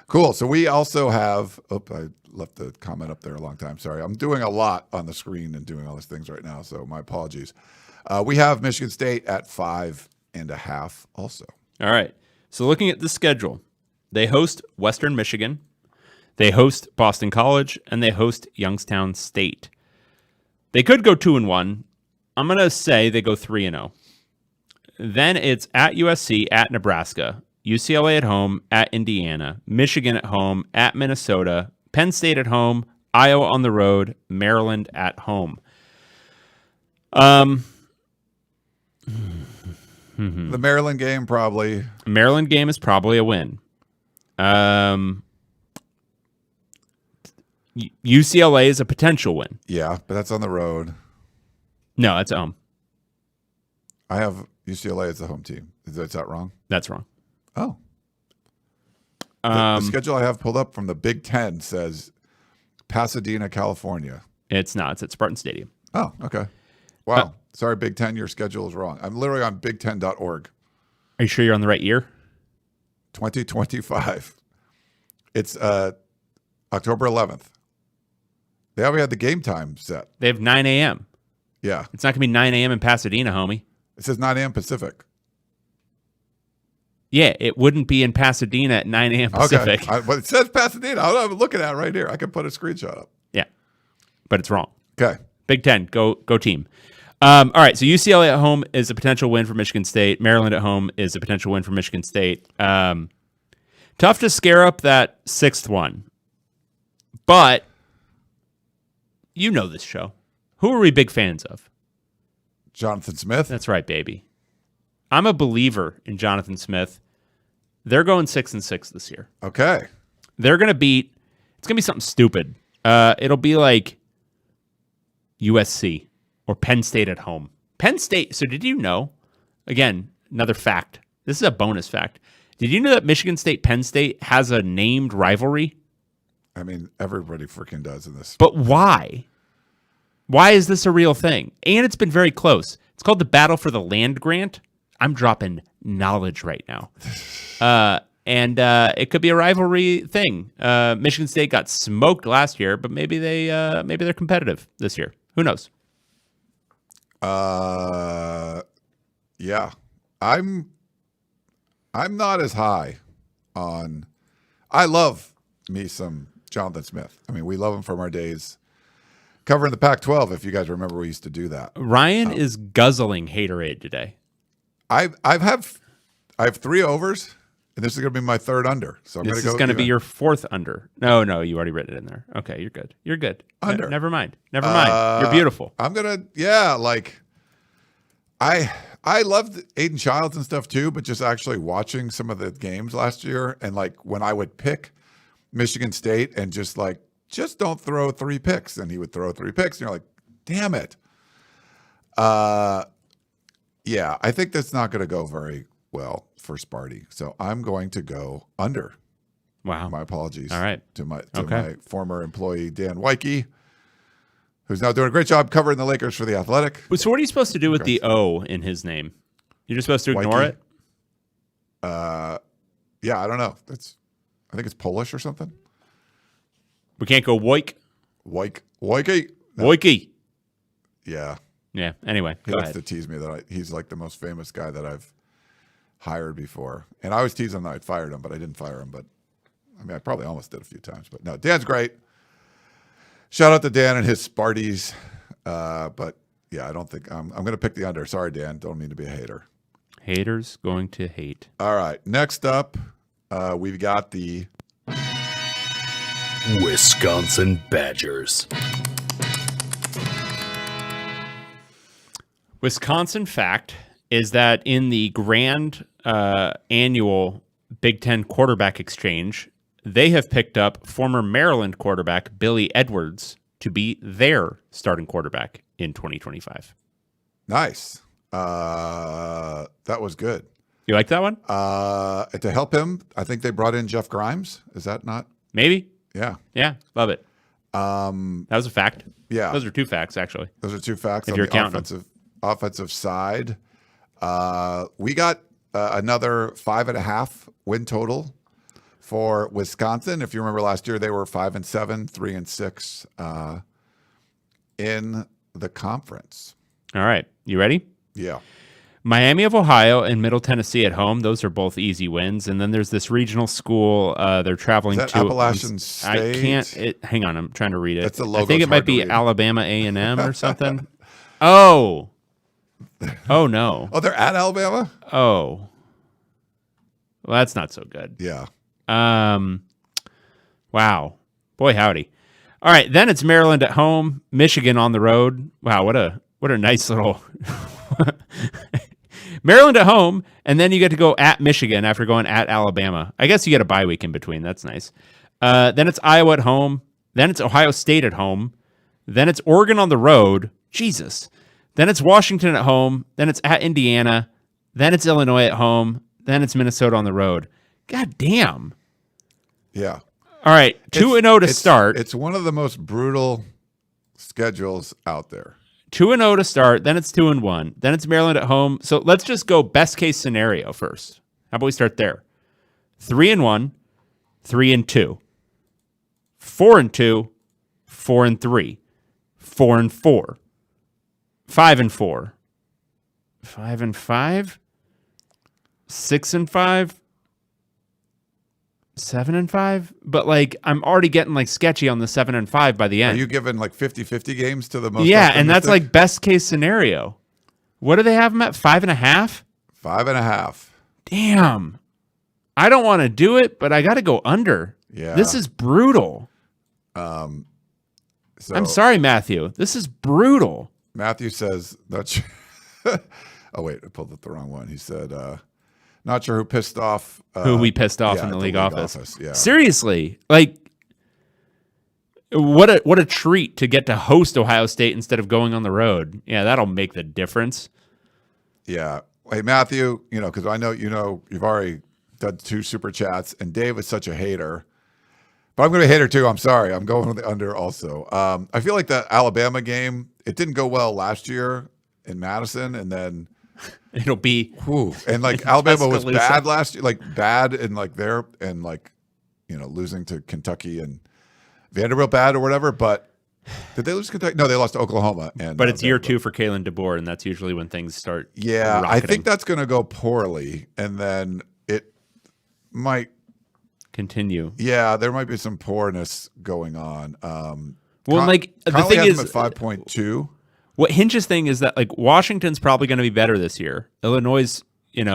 Speaker 3: Cool. So we also have, I left the comment up there a long time. Sorry. I'm doing a lot on the screen and doing all these things right now, so my apologies. We have Michigan State at 5.5 also.
Speaker 2: All right. So looking at the schedule, they host Western Michigan, they host Boston College, and they host Youngstown State. They could go 2-1. I'm going to say they go 3-0. Then it's at USC, at Nebraska, UCLA at home, at Indiana, Michigan at home, at Minnesota, Penn State at home, Iowa on the road, Maryland at home.
Speaker 3: The Maryland game probably.
Speaker 2: Maryland game is probably a win. UCLA is a potential win.
Speaker 3: Yeah, but that's on the road.
Speaker 2: No, that's at home.
Speaker 3: I have UCLA as the home team. Is that wrong?
Speaker 2: That's wrong.
Speaker 3: Oh. The schedule I have pulled up from the Big Ten says Pasadena, California.
Speaker 2: It's not. It's at Spartan Stadium.
Speaker 3: Oh, okay. Wow. Sorry, Big Ten, your schedule is wrong. I'm literally on big10.org.
Speaker 2: Are you sure you're on the right year?
Speaker 3: 2025. It's October 11th. They already had the game time set.
Speaker 2: They have 9 a.m.
Speaker 3: Yeah.
Speaker 2: It's not going to be 9 a.m. in Pasadena, homie.
Speaker 3: It says 9 a.m. Pacific.
Speaker 2: Yeah, it wouldn't be in Pasadena at 9 a.m. Pacific.
Speaker 3: Okay. But it says Pasadena. I'm looking at it right here. I can put a screenshot up.
Speaker 2: Yeah, but it's wrong.
Speaker 3: Okay.
Speaker 2: Big Ten, go team. All right, so UCLA at home is a potential win for Michigan State. Maryland at home is a potential win for Michigan State. Tough to scare up that 6th one. But you know this show. Who are we big fans of?
Speaker 3: Jonathan Smith.
Speaker 2: That's right, baby. I'm a believer in Jonathan Smith. They're going 6-6 this year.
Speaker 3: Okay.
Speaker 2: They're going to beat, it's going to be something stupid. It'll be like USC or Penn State at home. Penn State, so did you know, again, another fact. This is a bonus fact. Did you know that Michigan State, Penn State has a named rivalry?
Speaker 3: I mean, everybody freaking does in this.
Speaker 2: But why? Why is this a real thing? And it's been very close. It's called the Battle for the Land Grant. I'm dropping knowledge right now. And it could be a rivalry thing. Michigan State got smoked last year, but maybe they're competitive this year. Who knows?
Speaker 3: Yeah. I'm not as high on. I love me some Jonathan Smith. I mean, we love him from our days covering the Pac-12. If you guys remember, we used to do that.
Speaker 2: Ryan is guzzling haterade today.
Speaker 3: I have 3 overs, and this is going to be my 3rd under. So I'm
Speaker 2: This
Speaker 3: going
Speaker 2: is going to be your 4th under. No, you already written it in there. Okay, you're good. You're good.
Speaker 3: Under.
Speaker 2: Never mind. You're beautiful.
Speaker 3: I'm gonna, like, I loved Aiden Childs and stuff too, but just actually watching some of the games last year, and like when I would pick Michigan State and just don't throw 3 picks, and he would throw 3 picks, and you're like, damn it. Yeah, I think that's not going to go very well for Sparty. So I'm going to go under.
Speaker 2: Wow.
Speaker 3: My apologies.
Speaker 2: All right.
Speaker 3: To my former employee, Dan Weike, who's now doing a great job covering the Lakers for The Athletic.
Speaker 2: So what are you supposed to do with the O in his name? You're just supposed to ignore
Speaker 3: Weike.
Speaker 2: it?
Speaker 3: Yeah, I don't know. I think it's Polish or something.
Speaker 2: We can't go Woik?
Speaker 3: Weike.
Speaker 2: Woike.
Speaker 3: Yeah.
Speaker 2: Yeah, anyway,
Speaker 3: He
Speaker 2: go
Speaker 3: likes
Speaker 2: ahead.
Speaker 3: to tease me that he's like the most famous guy that I've hired before. And I always tease him that I fired him, but I didn't fire him. But I mean, I probably almost did a few times. But no, Dan's great. Shout out to Dan and his Sparties. But yeah, I don't think I'm going to pick the under. Sorry, Dan. Don't mean to be a hater.
Speaker 2: Haters going to hate.
Speaker 3: All right. Next up, we've got the
Speaker 4: Wisconsin Badgers.
Speaker 2: Wisconsin fact is that in the grand annual Big Ten quarterback exchange, they have picked up former Maryland quarterback Billy Edwards to be their starting quarterback in 2025.
Speaker 3: nice. That was good.
Speaker 2: You like that one?
Speaker 3: To help him, I think they brought in Jeff Grimes. Is that not?
Speaker 2: Maybe.
Speaker 3: Yeah.
Speaker 2: Yeah, love it. That was a fact.
Speaker 3: Yeah.
Speaker 2: Those are 2 facts, actually.
Speaker 3: Those are 2 facts
Speaker 2: If
Speaker 3: on
Speaker 2: you're
Speaker 3: the
Speaker 2: counting
Speaker 3: offensive side. We got another 5.5 win total for Wisconsin. If you remember last year, they were 5-7, 3-6 in the conference.
Speaker 2: All right. You ready?
Speaker 3: Yeah.
Speaker 2: Miami of Ohio and Middle Tennessee at home. Those are both easy wins. And then there's this regional school they're traveling
Speaker 3: Is that
Speaker 2: to.
Speaker 3: Appalachian State?
Speaker 2: I can't. Hang on. I'm trying to read it.
Speaker 3: That's the logo.
Speaker 2: I think it
Speaker 3: It's
Speaker 2: might
Speaker 3: hard to
Speaker 2: be
Speaker 3: read.
Speaker 2: Alabama A&M or something. Oh no.
Speaker 3: Oh, they're at Alabama?
Speaker 2: Oh. Well, that's not so good.
Speaker 3: Yeah.
Speaker 2: Wow. Boy, howdy. All right. Then it's Maryland at home, Michigan on the road. Wow. What a nice little Maryland at home. And then you get to go at Michigan after going at Alabama. I guess you get a bye week in between. That's nice. Then it's Iowa at home. Then it's Ohio State at home. Then it's Oregon on the road. Jesus. Then it's Washington at home. Then it's at Indiana. Then it's Illinois at home. Then it's Minnesota on the road. God damn.
Speaker 3: Yeah.
Speaker 2: All right. 2-0 to start.
Speaker 3: It's one of the most brutal schedules out there.
Speaker 2: 2-0 to start. Then it's 2-1. Then it's Maryland at home. So let's just go best case scenario first. How about we start there? 3-1, 3-2, 4-2, 4-3, 4-4, 5-4, 5-5, 6-5, 7-5. But like, I'm already getting like sketchy on the 7-5 by the end.
Speaker 3: Are you giving like 50-50 games to the most?
Speaker 2: Yeah, and that's
Speaker 3: optimistic?
Speaker 2: like best case scenario. What do they have them at? 5.5?
Speaker 3: 5.5.
Speaker 2: Damn. I don't want to do it, but I got to go under.
Speaker 3: Yeah.
Speaker 2: This is brutal.
Speaker 3: So
Speaker 2: I'm sorry, Matthew. This is brutal.
Speaker 3: Matthew says that's. Oh wait, I pulled up the wrong one. He said, "Not sure who pissed off
Speaker 2: Who we pissed off
Speaker 3: yeah,
Speaker 2: in the
Speaker 3: at
Speaker 2: league office.
Speaker 3: Yeah,
Speaker 2: Seriously, like, what a treat to get to host Ohio State instead of going on the road. Yeah, that'll make the difference.
Speaker 3: yeah. Hey Matthew, because I know you've already done 2 super chats, and Dave is such a hater. But I'm going to be a hater too. I'm sorry. I'm going with the under also. I feel like the Alabama game, it didn't go well last year in Madison, and then
Speaker 2: It'll be
Speaker 3: and like Alabama was
Speaker 2: Tuscaloosa.
Speaker 3: bad last year, like bad in like there and like losing to Kentucky and Vanderbilt bad or whatever. But did they lose to Kentucky? No, they lost to Oklahoma. And
Speaker 2: But it's year 2 for Kalen DeBoer, and that's usually when things start.
Speaker 3: Yeah, I
Speaker 2: rocketing.
Speaker 3: think that's going to go poorly, and then it might.
Speaker 2: Continue.
Speaker 3: Yeah, there might be some poorness going on.
Speaker 2: Well, the
Speaker 3: Conley
Speaker 2: thing
Speaker 3: has
Speaker 2: is,
Speaker 3: him at 5.2.
Speaker 2: what Hinch's thing is that Washington's probably going to be better this year. Illinois, in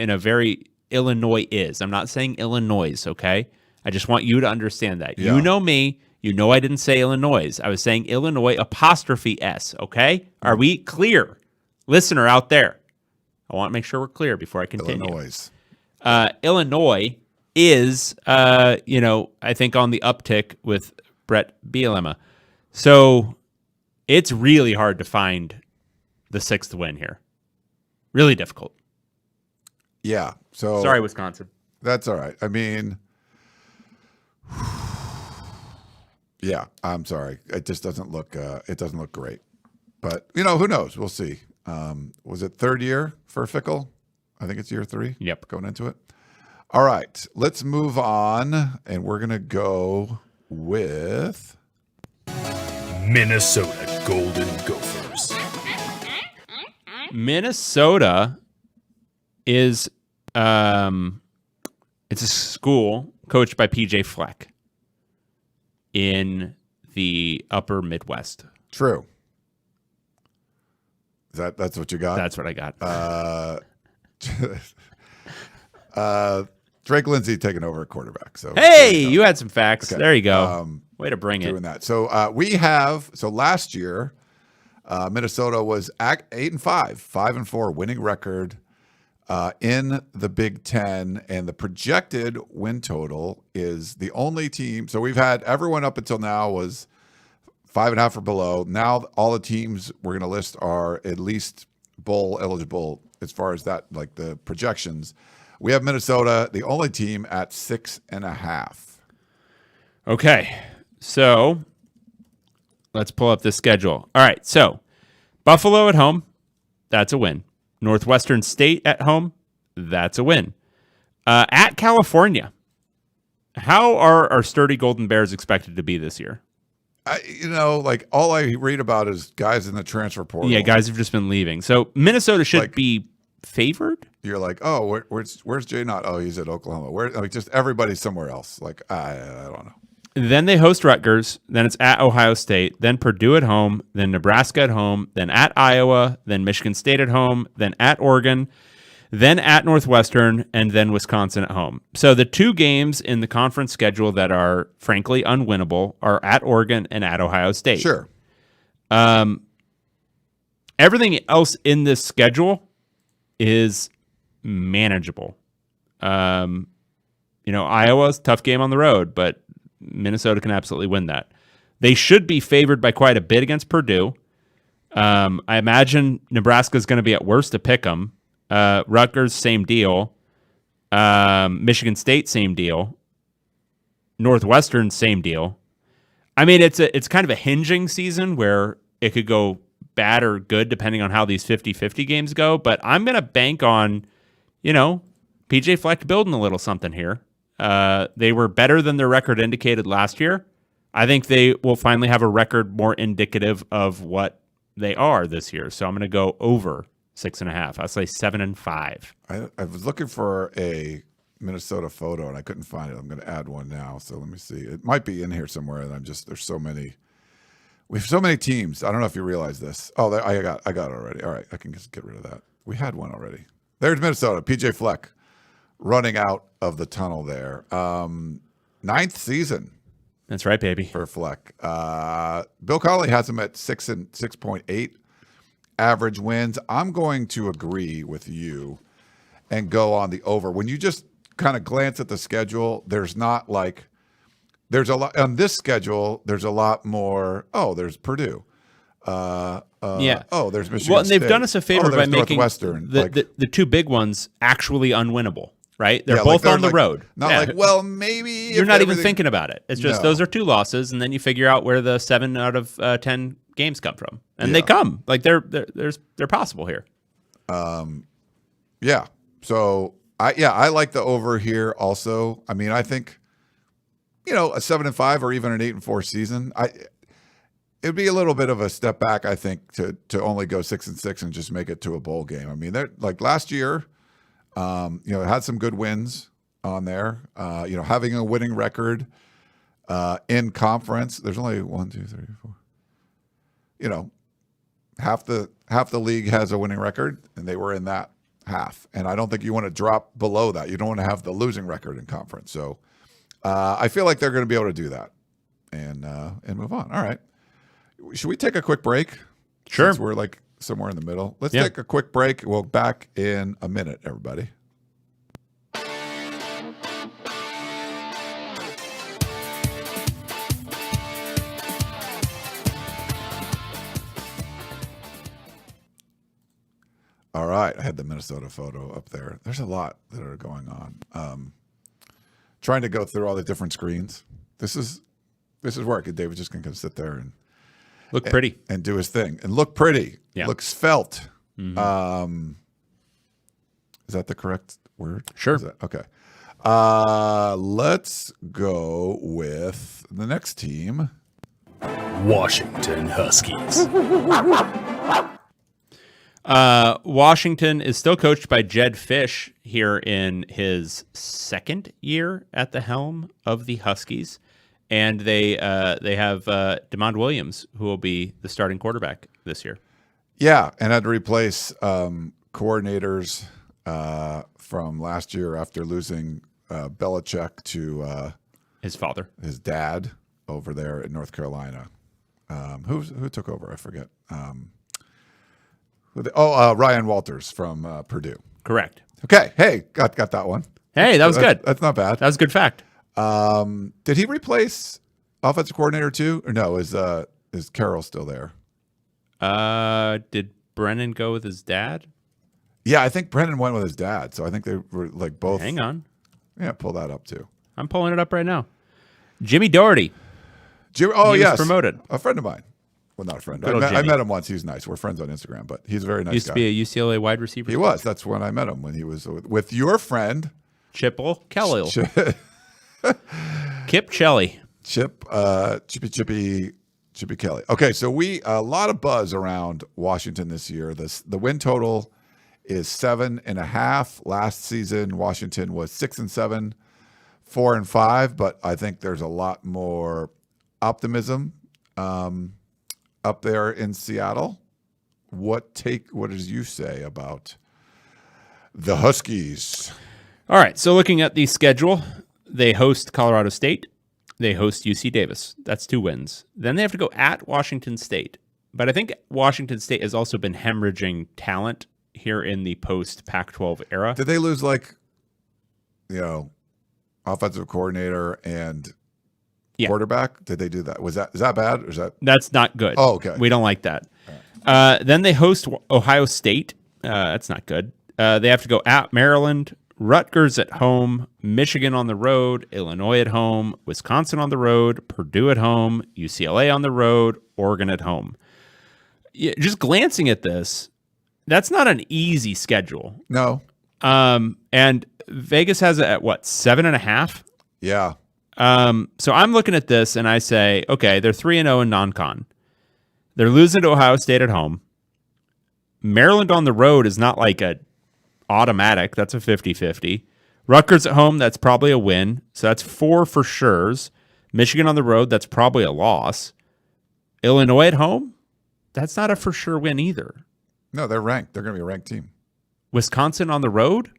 Speaker 2: a very Illinois is. I'm not saying Illinois, okay? I just want you to understand that.
Speaker 3: Yeah.
Speaker 2: You know me. You know I didn't say Illinois. I was saying Illinois 'S, okay? Are we clear? Listener out there. I want to make sure we're clear before I continue. Illinois is, I think on the uptick with Brett Bielema. So it's really hard to find the 6th win here. Really difficult.
Speaker 3: Yeah. So
Speaker 2: sorry, Wisconsin.
Speaker 3: That's all right. I mean, yeah, I'm sorry. It just doesn't look. It doesn't look great. But who knows? We'll see. Was it 3rd year for Fickle? I think it's year 3.
Speaker 2: Yep.
Speaker 3: Going into it. All right. Let's move on, and we're gonna go with
Speaker 4: Minnesota Golden Gophers.
Speaker 2: Minnesota is it's a school coached by PJ Fleck in the upper Midwest.
Speaker 3: True. That's what you got?
Speaker 2: That's what I got.
Speaker 3: Drake Lindsay taking over at quarterback. So
Speaker 2: hey, you had some facts.
Speaker 3: Okay.
Speaker 2: There you go. Way to bring
Speaker 3: doing
Speaker 2: it.
Speaker 3: that. So last year, Minnesota was 8-5, 5-4 winning record in the Big Ten, and the projected win total is the only team. So we've had everyone up until now was 5.5 or below. Now all the teams we're going to list are at least bowl eligible as far as that, like the projections. We have Minnesota, the only team at 6.5.
Speaker 2: Okay, so let's pull up the schedule. All right, so Buffalo at home, that's a win. Northwestern State at home, that's a win. At California, how are our sturdy Golden Bears expected to be this year?
Speaker 3: All I read about is guys in the transfer portal.
Speaker 2: Yeah, guys have just been leaving. So Minnesota should be favored.
Speaker 3: You're like, oh, where's Jay Knott? Oh, he's at Oklahoma. Where? Just everybody's somewhere else. Like, I don't know.
Speaker 2: Then they host Rutgers. Then it's at Ohio State. Then Purdue at home. Then Nebraska at home. Then at Iowa. Then Michigan State at home. Then at Oregon. Then at Northwestern. And then Wisconsin at home. So the 2 games in the conference schedule that are frankly unwinnable are at Oregon and at Ohio State.
Speaker 3: Sure.
Speaker 2: Everything else in this schedule is manageable. Iowa's a tough game on the road, but Minnesota can absolutely win that. They should be favored by quite a bit against Purdue. I imagine Nebraska is going to be at worst to pick them. Rutgers, same deal. Michigan State, same deal. Northwestern, same deal. I mean, it's kind of a hinging season where it could go bad or good depending on how these 50-50 games go. But I'm going to bank on, PJ Fleck building a little something here. They were better than their record indicated last year. I think they will finally have a record more indicative of what they are this year. So I'm going to go over 6.5. I'll say 7-5.
Speaker 3: I was looking for a Minnesota photo and I couldn't find it. I'm going to add one now. So let me see. It might be in here somewhere. And there's so many. We have so many teams. I don't know if you realize this. Oh, I got it already. All right, I can just get rid of that. We had one already. There's Minnesota. PJ Fleck running out of the tunnel there. 9th season.
Speaker 2: That's right, baby.
Speaker 3: For Fleck. Bill Connolly has him at 6.8 average wins. I'm going to agree with you and go on the over. When you just kind of glance at the schedule, there's a lot on this schedule. There's a lot more. Oh, there's Purdue.
Speaker 2: Yeah.
Speaker 3: Oh, there's Michigan.
Speaker 2: Well, and they've
Speaker 3: State.
Speaker 2: done us a favor by making
Speaker 3: Northwestern.
Speaker 2: the 2 big ones actually unwinnable. Right? They're both on the road.
Speaker 3: Not maybe.
Speaker 2: You're not even thinking about it. It's just those are 2 losses, and then you figure out where the 7 out of 10 games come from, and they come. Like they're possible here.
Speaker 3: Yeah. So I like the over here also. I mean, I think a 7-5 or even an 8-4 season. It'd be a little bit of a step back, I think, to only go 6-6 and just make it to a bowl game. I mean, they're like last year. Had some good wins on there. Having a winning record In conference, there's only 1, 2, 3, 4. You know, half the league has a winning record, and they were in that half. And I don't think you want to drop below that. You don't want to have the losing record in conference. So I feel like they're going to be able to do that and move on. All right. Should we take a quick break?
Speaker 2: Sure.
Speaker 3: Since we're like somewhere in the middle. Let's take a quick break. We'll be back in a minute, everybody. All right. I had the Minnesota photo up there. There's a lot that are going on. Trying to go through all the different screens. This is work. David's just going to sit there and
Speaker 2: look pretty
Speaker 3: and do his thing and look pretty.
Speaker 2: Yeah.
Speaker 3: Look svelte.
Speaker 2: Mm-hmm.
Speaker 3: Is that the correct word?
Speaker 2: Sure.
Speaker 3: Okay. Let's go with the next team.
Speaker 4: Washington Huskies.
Speaker 2: Washington is still coached by Jed Fish here in his second year at the helm of the Huskies. And they have DeMond Williams, who will be the starting quarterback this year.
Speaker 3: Yeah, and had to replace coordinators from last year after losing Belichick to
Speaker 2: His father.
Speaker 3: his dad over there in North Carolina. Who took over? I forget. Ryan Walters from Purdue.
Speaker 2: Correct.
Speaker 3: Okay, hey, got that one.
Speaker 2: Hey, that was good.
Speaker 3: That's not bad.
Speaker 2: That was a good fact.
Speaker 3: Did he replace offensive coordinator too, or no? Is Carroll still there?
Speaker 2: Did Brennan go with his dad?
Speaker 3: Yeah, I think Brennan went with his dad, so I think they were like both.
Speaker 2: Hang on.
Speaker 3: Yeah, pull that up too.
Speaker 2: I'm pulling it up right now. Jimmy Doherty.
Speaker 3: Jimmy,
Speaker 2: He was
Speaker 3: yes,
Speaker 2: promoted.
Speaker 3: A friend of mine. Well, not a friend.
Speaker 2: Good old
Speaker 3: I
Speaker 2: Jimmy.
Speaker 3: met him once. He's nice. We're friends on Instagram, but he's a very nice
Speaker 2: Used
Speaker 3: guy.
Speaker 2: to be a UCLA wide receiver.
Speaker 3: He was. That's when I met him, when he was with your friend
Speaker 2: Chipple Kelly. Kip Chelly.
Speaker 3: Chippy Kelly. Okay, so a lot of buzz around Washington this year. The win total is 7.5. Last season, Washington was 6-7, 4-5, but I think there's a lot more optimism up there in Seattle. What does you say about the Huskies?
Speaker 2: All right, so looking at the schedule, they host Colorado State. They host UC Davis. That's 2 wins. Then they have to go at Washington State. But I think Washington State has also been hemorrhaging talent here in the post-Pac-12 era.
Speaker 3: Did they lose offensive coordinator and quarterback? Did they do that? Is that bad? Or is that?
Speaker 2: That's not good.
Speaker 3: Oh, okay.
Speaker 2: We don't like that. Then they host Ohio State. That's not good. They have to go at Maryland, Rutgers at home, Michigan on the road, Illinois at home, Wisconsin on the road, Purdue at home, UCLA on the road, Oregon at home. Just glancing at this, that's not an easy schedule.
Speaker 3: No.
Speaker 2: And Vegas has it at what, 7.5?
Speaker 3: Yeah.
Speaker 2: So I'm looking at this and I say, okay, they're 3-0 in non-con. They're losing to Ohio State at home. Maryland on the road is not like a automatic. That's a 50-50. Rutgers at home, that's probably a win. So that's 4 for sures. Michigan on the road, that's probably a loss. Illinois at home, that's not a for sure win either.
Speaker 3: No, they're ranked. They're going to be a ranked team.
Speaker 2: Wisconsin on the road,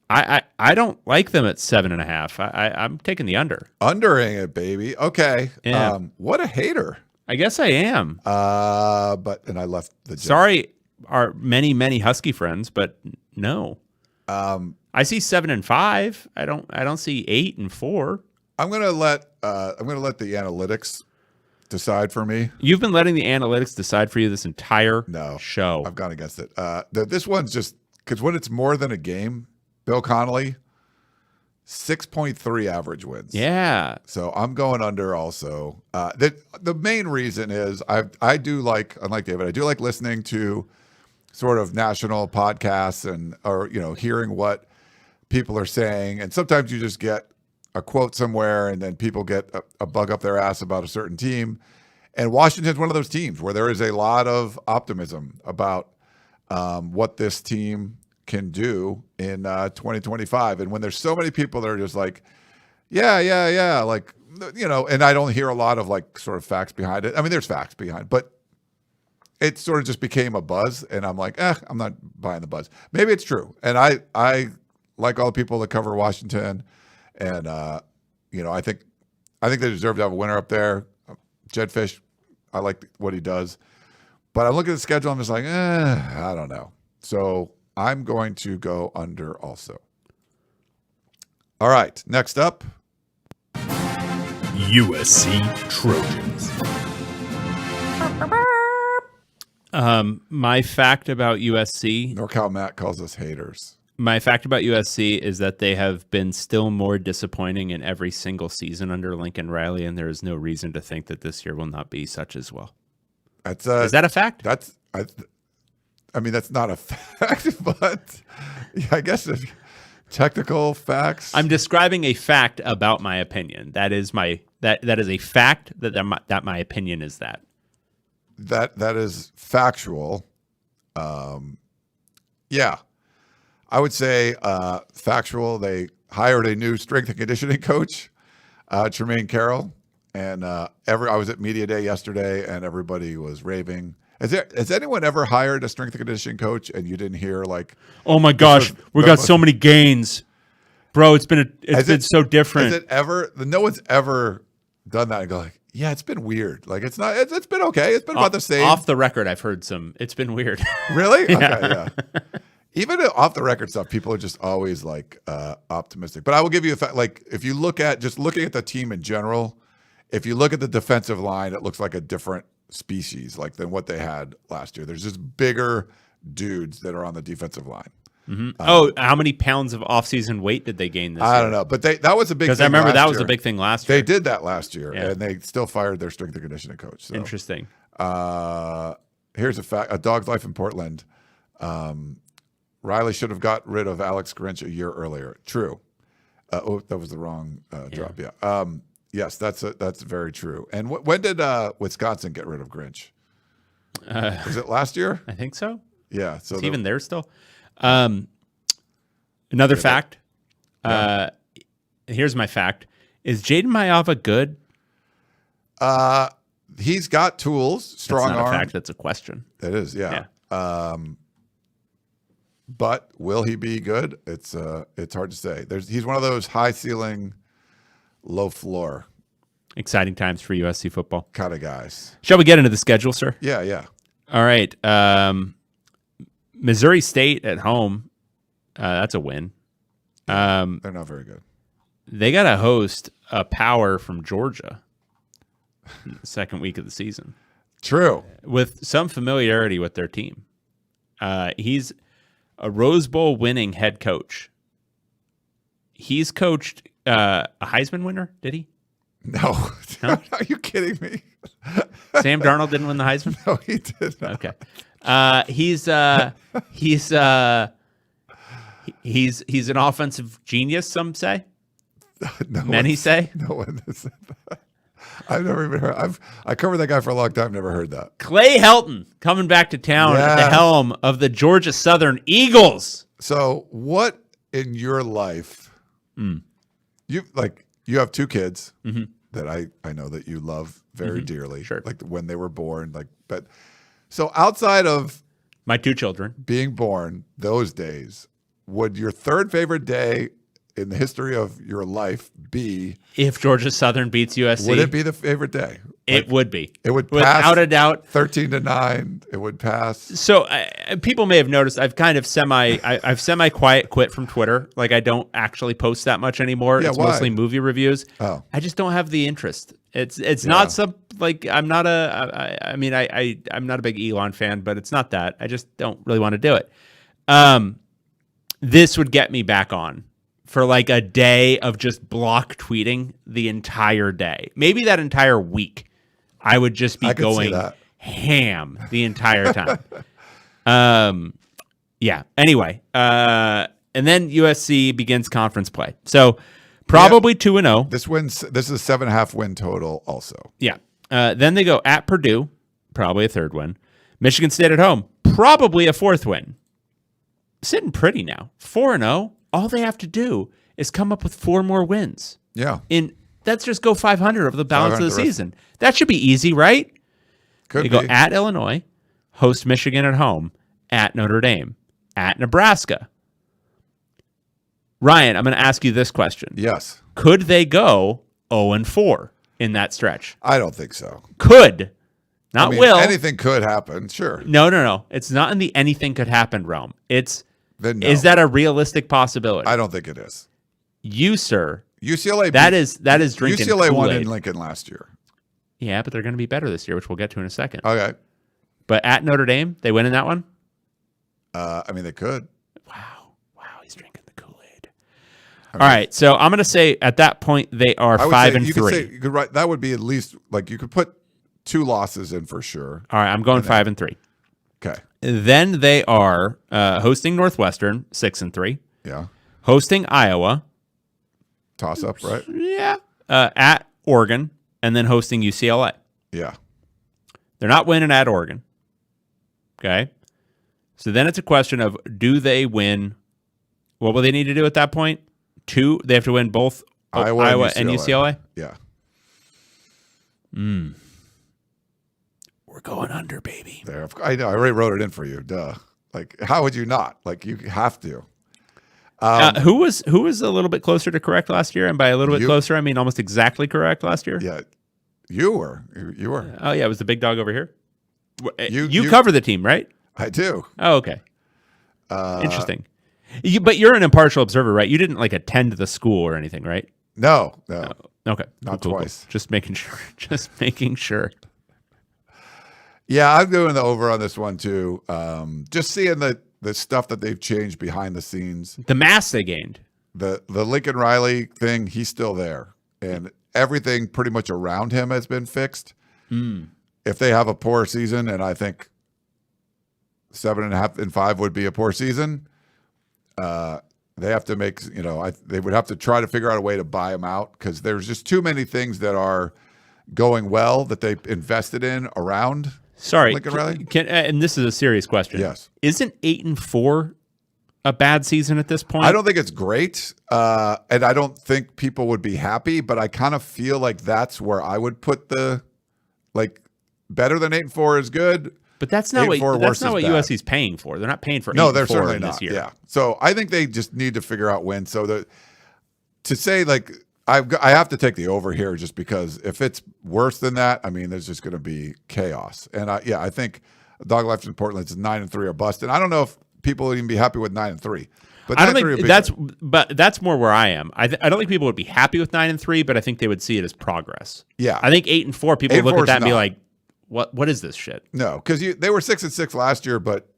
Speaker 2: I don't like them at 7.5. I'm taking the under.
Speaker 3: Undering it, baby. Okay.
Speaker 2: Yeah.
Speaker 3: What a hater.
Speaker 2: I guess I am.
Speaker 3: And I left the gym.
Speaker 2: Sorry, our many Husky friends, but no. I see 7-5. I don't see 8-4.
Speaker 3: I'm gonna let the analytics decide for me.
Speaker 2: You've been letting the analytics decide for you this entire show.
Speaker 3: I've gone against it. This one's just because when it's more than a game, Bill Connolly, 6.3 average wins.
Speaker 2: Yeah.
Speaker 3: So I'm going under also. The main reason is I do like, unlike David, I do like listening to sort of national podcasts or hearing what people are saying. And sometimes you just get a quote somewhere and then people get a bug up their ass about a certain team. And Washington's one of those teams where there is a lot of optimism about what this team can do in 2025. And when there's so many people that are just like, Yeah. Like, and I don't hear a lot of like sort of facts behind it. I mean, there's facts behind, but it sort of just became a buzz, and I'm like, I'm not buying the buzz. Maybe it's true, and I like all the people that cover Washington, and I think they deserve to have a winner up there. Jed Fish, I like what he does, but I look at the schedule, I'm just like, I don't know. So I'm going to go under also. All right, next up,
Speaker 4: USC Trojans.
Speaker 2: My fact about USC.
Speaker 3: NorCal Matt calls us haters.
Speaker 2: My fact about USC is that they have been still more disappointing in every single season under Lincoln Riley, and there is no reason to think that this year will not be such as well.
Speaker 3: Is
Speaker 2: that a fact?
Speaker 3: I mean, that's not a fact, but I guess it's technical facts.
Speaker 2: I'm describing a fact about my opinion. That is that is a fact that my opinion is that.
Speaker 3: That is factual. Yeah. I would say factual. They hired a new strength and conditioning coach, Tremaine Carroll, and I was at Media Day yesterday, and everybody was raving. Has anyone ever hired a strength and conditioning coach and you didn't hear like,
Speaker 2: oh my gosh, we got so many gains, bro? It's been so different.
Speaker 3: Has it ever? No one's ever done that and go like, yeah, it's been weird. Like it's not. It's been okay. It's been about the same.
Speaker 2: Off the record, I've heard some. It's been weird.
Speaker 3: Really? Okay, yeah. Even off the record stuff, people are just always like optimistic. But I will give you a fact. Like if you look at just looking at the team in general, if you look at the defensive line, it looks like a different species like than what they had last year. There's just bigger dudes that are on the defensive line.
Speaker 2: Mm-hmm. How many pounds of off-season weight did they gain this year?
Speaker 3: I don't know, but that was a big thing.
Speaker 2: Because I remember that was
Speaker 3: year.
Speaker 2: a big thing last year.
Speaker 3: They did that last year,
Speaker 2: yeah.
Speaker 3: and they still fired their strength and conditioning coach. So.
Speaker 2: Interesting.
Speaker 3: Here's a fact: A Dog's Life in Portland. Riley should have got rid of Alex Grinch a year earlier. True. That was the wrong drop. Yeah. Yes, that's very true. And when did Wisconsin get rid of Grinch? Was it last year?
Speaker 2: I think so.
Speaker 3: Yeah. So
Speaker 2: it's even there still. Another fact.
Speaker 3: Yeah.
Speaker 2: Here's my fact. Is Jaden Mayava good?
Speaker 3: He's got tools, strong
Speaker 2: that's not
Speaker 3: arm.
Speaker 2: a fact, that's a question.
Speaker 3: It is, yeah. But will he be good? It's hard to say. He's one of those high ceiling, low floor.
Speaker 2: Exciting times for USC football.
Speaker 3: Kind of guys.
Speaker 2: Shall we get into the schedule, sir?
Speaker 3: Yeah.
Speaker 2: All right. Missouri State at home. That's a win.
Speaker 3: They're not very good.
Speaker 2: They got to host a power from Georgia in the second week of the season.
Speaker 3: True.
Speaker 2: With some familiarity with their team. He's a Rose Bowl winning head coach. He's coached a Heisman winner, did he?
Speaker 3: No. Are you kidding me?
Speaker 2: Sam Darnold didn't win the Heisman?
Speaker 3: No, he did not.
Speaker 2: Okay. He's an offensive genius, some say. Many say.
Speaker 3: No one has said that. I've never even heard. I covered that guy for a long time. Never heard that.
Speaker 2: Clay Helton coming back to town at the helm of the Georgia Southern Eagles.
Speaker 3: So, what in your life? You have two kids that I know that you love very dearly.
Speaker 2: Sure.
Speaker 3: Like when they were born. But so outside of
Speaker 2: my two children
Speaker 3: being born, those days, would your third favorite day in the history of your life be
Speaker 2: if Georgia Southern beats USC?
Speaker 3: Would it be the favorite day?
Speaker 2: It would be.
Speaker 3: It would pass
Speaker 2: without a doubt.
Speaker 3: 13-9. It would pass.
Speaker 2: So people may have noticed I've kind of semi quiet quit from Twitter. Like I don't actually post that much anymore.
Speaker 3: Yeah,
Speaker 2: it's
Speaker 3: why?
Speaker 2: mostly movie reviews.
Speaker 3: Oh.
Speaker 2: I just don't have the interest. It's not some like I'm not I'm not a big Elon fan, but it's not that. I just don't really want to do it. This would get me back on for like a day of just block tweeting the entire day. Maybe that entire week. I would just be going ham the entire time. Yeah. Anyway, and then USC begins conference play. So probably 2-0.
Speaker 3: This is a 7.5 win total also.
Speaker 2: Yeah. Then they go at Purdue, probably a third win. Michigan State at home, probably a fourth win. Sitting pretty now. 4-0. All they have to do is come up with 4 more wins.
Speaker 3: Yeah.
Speaker 2: Let's just go 500 over the balance of the
Speaker 3: 500
Speaker 2: season. That should be easy, right?
Speaker 3: Could
Speaker 2: They
Speaker 3: be.
Speaker 2: go at Illinois, host Michigan at home, at Notre Dame, at Nebraska. Ryan, I'm going to ask you this question.
Speaker 3: Yes.
Speaker 2: Could they go 0-4 in that stretch?
Speaker 3: I don't think so.
Speaker 2: Could. Not
Speaker 3: I mean,
Speaker 2: will.
Speaker 3: Anything could happen, sure.
Speaker 2: No. It's not in the anything could happen realm. It's,
Speaker 3: Then no.
Speaker 2: is that a realistic possibility?
Speaker 3: I don't think it is.
Speaker 2: You, sir.
Speaker 3: UCLA.
Speaker 2: That is drinking
Speaker 3: UCLA won
Speaker 2: Kool-Aid.
Speaker 3: in Lincoln last year.
Speaker 2: Yeah, but they're going to be better this year, which we'll get to in a second.
Speaker 3: Okay.
Speaker 2: But at Notre Dame, they win in that one?
Speaker 3: I mean, they could.
Speaker 2: Wow, he's drinking the Kool-Aid. All right, so I'm going to say at that point they are 5-3.
Speaker 3: You could write that would be at least like you could put 2 losses in for sure.
Speaker 2: All right, I'm going 5-3.
Speaker 3: Okay.
Speaker 2: Then they are hosting Northwestern, 6-3.
Speaker 3: Yeah.
Speaker 2: Hosting Iowa.
Speaker 3: Toss up, right?
Speaker 2: Yeah. At Oregon, and then hosting UCLA.
Speaker 3: Yeah.
Speaker 2: They're not winning at Oregon. Okay. So then it's a question of, do they win? What will they need to do at that point? 2. They have to win both Iowa and UCLA?
Speaker 3: Yeah.
Speaker 2: We're going under, baby.
Speaker 3: There. I know. I already wrote it in for you. Duh. Like, how would you not? Like, you have to.
Speaker 2: Who was a little bit closer to correct last year? And by a little bit closer, I mean almost exactly correct last year.
Speaker 3: Yeah. You were. You were.
Speaker 2: Oh, yeah. It was the big dog over here. You
Speaker 3: You-
Speaker 2: cover the team, right?
Speaker 3: I do.
Speaker 2: Oh, okay. Interesting. But you're an impartial observer, right? You didn't like attend the school or anything, right?
Speaker 3: No.
Speaker 2: Okay.
Speaker 3: Not
Speaker 2: Cool.
Speaker 3: twice.
Speaker 2: Just making sure. Just making sure.
Speaker 3: Yeah, I'm doing the over on this one too. Just seeing the stuff that they've changed behind the scenes.
Speaker 2: The mass they gained.
Speaker 3: The Lincoln Riley thing, he's still there. And everything pretty much around him has been fixed. If they have a poor season, and I think 7.5 and 5 would be a poor season, they have to make, they would have to try to figure out a way to buy him out because there's just too many things that are going well that they invested in around.
Speaker 2: Sorry,
Speaker 3: Lincoln Riley?
Speaker 2: And this is a serious question.
Speaker 3: Yes.
Speaker 2: Isn't 8-4 a bad season at this point?
Speaker 3: I don't think it's great, and I don't think people would be happy. But I kind of feel like that's where I would put better than 8-4 is good.
Speaker 2: But that's not what
Speaker 3: 8-4 worse is bad.
Speaker 2: USC's paying for. They're not paying for 8-4
Speaker 3: No, they're certainly
Speaker 2: in
Speaker 3: not.
Speaker 2: this year.
Speaker 3: Yeah. So I think they just need to figure out when. So to say I have to take the over here just because if it's worse than that, I mean, there's just going to be chaos. And I think Dog Life in Portland is 9-3 or bust. And I don't know if people would even be happy with 9-3. But
Speaker 2: I don't think that's more where I am. I don't think people would be happy with 9-3, but I think they would see it as progress.
Speaker 3: Yeah.
Speaker 2: I think 8-4 people would look
Speaker 3: 8-4
Speaker 2: at that
Speaker 3: is
Speaker 2: and be
Speaker 3: not.
Speaker 2: like, what is this shit?
Speaker 3: No, because they were 6-6 last year, but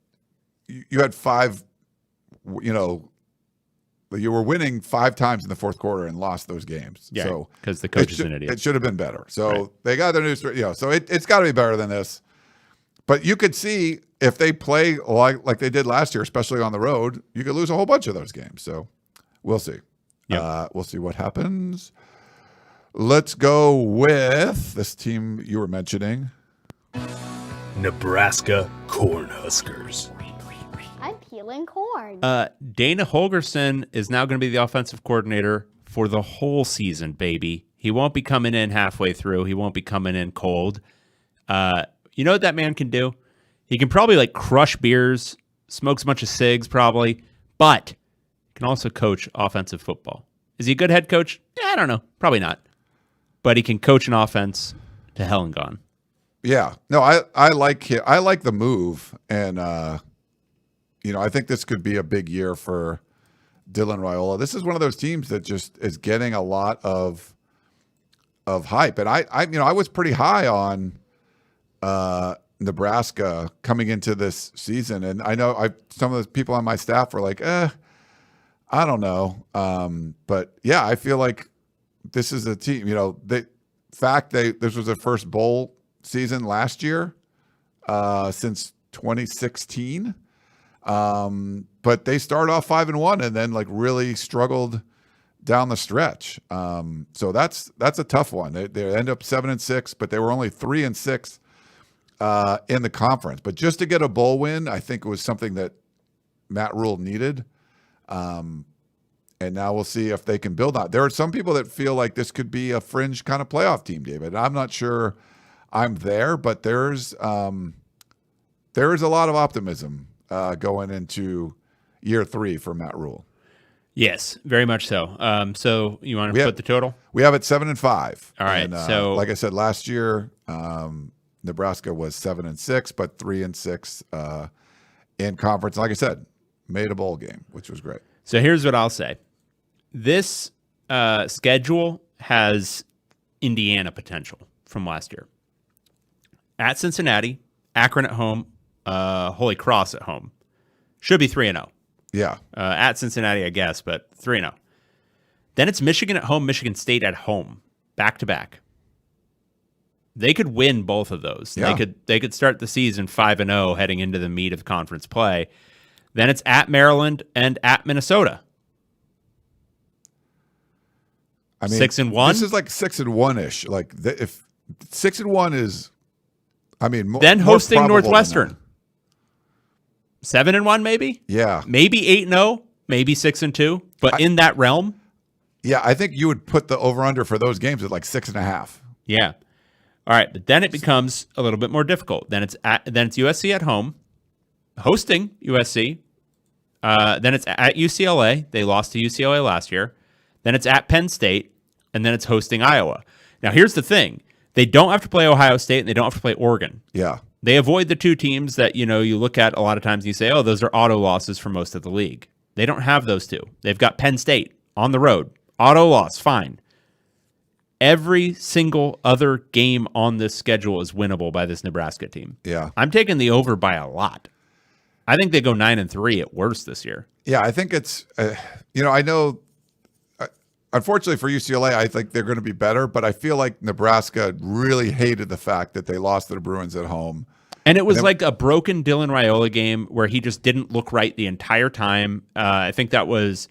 Speaker 3: you had 5. You were winning 5 times in the fourth quarter and lost those games.
Speaker 2: Yeah,
Speaker 3: so
Speaker 2: because the coach is an idiot.
Speaker 3: It should have been better. So
Speaker 2: Right.
Speaker 3: they got their new, so it's got to be better than this. But you could see if they play like they did last year, especially on the road, you could lose a whole bunch of those games. So we'll see.
Speaker 2: Yep.
Speaker 3: We'll see what happens. Let's go with this team you were mentioning.
Speaker 4: Nebraska Cornhuskers.
Speaker 6: I'm peeling corn.
Speaker 2: Dana Holgerson is now going to be the offensive coordinator for the whole season, baby. He won't be coming in halfway through. He won't be coming in cold. You know what that man can do? He can probably crush beers, smokes a bunch of cigs probably, but he can also coach offensive football. Is he a good head coach? I don't know. Probably not. But he can coach an offense to hell and gone.
Speaker 3: Yeah, no, I like it. I like the move, and I think this could be a big year for Dylan Raiola. This is one of those teams that just is getting a lot of hype, and I was pretty high on Nebraska coming into this season, and I know some of the people on my staff were like, I don't know, but yeah, I feel like this is a team. This was their first bowl season last year since 2016. But they started off 5-1 and then really struggled down the stretch. So that's a tough one. They end up 7-6, but they were only 3-6 in the conference. But just to get a bowl win, I think it was something that Matt Rule needed. And now we'll see if they can build on it. There are some people that feel like this could be a fringe kind of playoff team, David. I'm not sure I'm there, but there is a lot of optimism going into year 3 for Matt Rule.
Speaker 2: Yes, very much so. So you want to put the total?
Speaker 3: We have it 7-5.
Speaker 2: All right.
Speaker 3: And,
Speaker 2: so
Speaker 3: like I said, last year, Nebraska was 7-6, but 3-6 in conference. Like I said, made a bowl game, which was great.
Speaker 2: So here's what I'll say. This schedule has Indiana potential from last year. At Cincinnati, Akron at home, Holy Cross at home. Should be 3-0.
Speaker 3: Yeah.
Speaker 2: At Cincinnati, I guess, but 3-0. Then it's Michigan at home, Michigan State at home, back-to-back. They could win both of those.
Speaker 3: Yeah.
Speaker 2: They could start the season 5-0 heading into the meat of conference play. Then it's at Maryland and at Minnesota.
Speaker 3: I mean,
Speaker 2: 6-1.
Speaker 3: This is like 6-1-ish. Like if 6-1 is, I mean,
Speaker 2: then
Speaker 3: more
Speaker 2: hosting
Speaker 3: probable than
Speaker 2: Northwestern.
Speaker 3: that.
Speaker 2: 7-1 maybe?
Speaker 3: Yeah.
Speaker 2: Maybe 8-0, maybe 6-2, but in that realm.
Speaker 3: Yeah, I think you would put the over-under for those games at like 6.5.
Speaker 2: Yeah. All right, but then it becomes a little bit more difficult. Then it's USC at home, hosting USC. Then it's at UCLA. They lost to UCLA last year. Then it's at Penn State, and then it's hosting Iowa. Now, here's the thing. They don't have to play Ohio State, and they don't have to play Oregon.
Speaker 3: Yeah.
Speaker 2: They avoid the two teams that, you look at a lot of times and you say, oh, those are auto losses for most of the league. They don't have those two. They've got Penn State on the road. Auto loss, fine. Every single other game on this schedule is winnable by this Nebraska team.
Speaker 3: Yeah.
Speaker 2: I'm taking the over by a lot. I think they go 9-3 at worst this year.
Speaker 3: Yeah, I think it's, I know, unfortunately for UCLA, I think they're going to be better, but I feel like Nebraska really hated the fact that they lost to the Bruins at home.
Speaker 2: And it was like a broken Dylan Raiola game where he just didn't look right the entire time. I think that was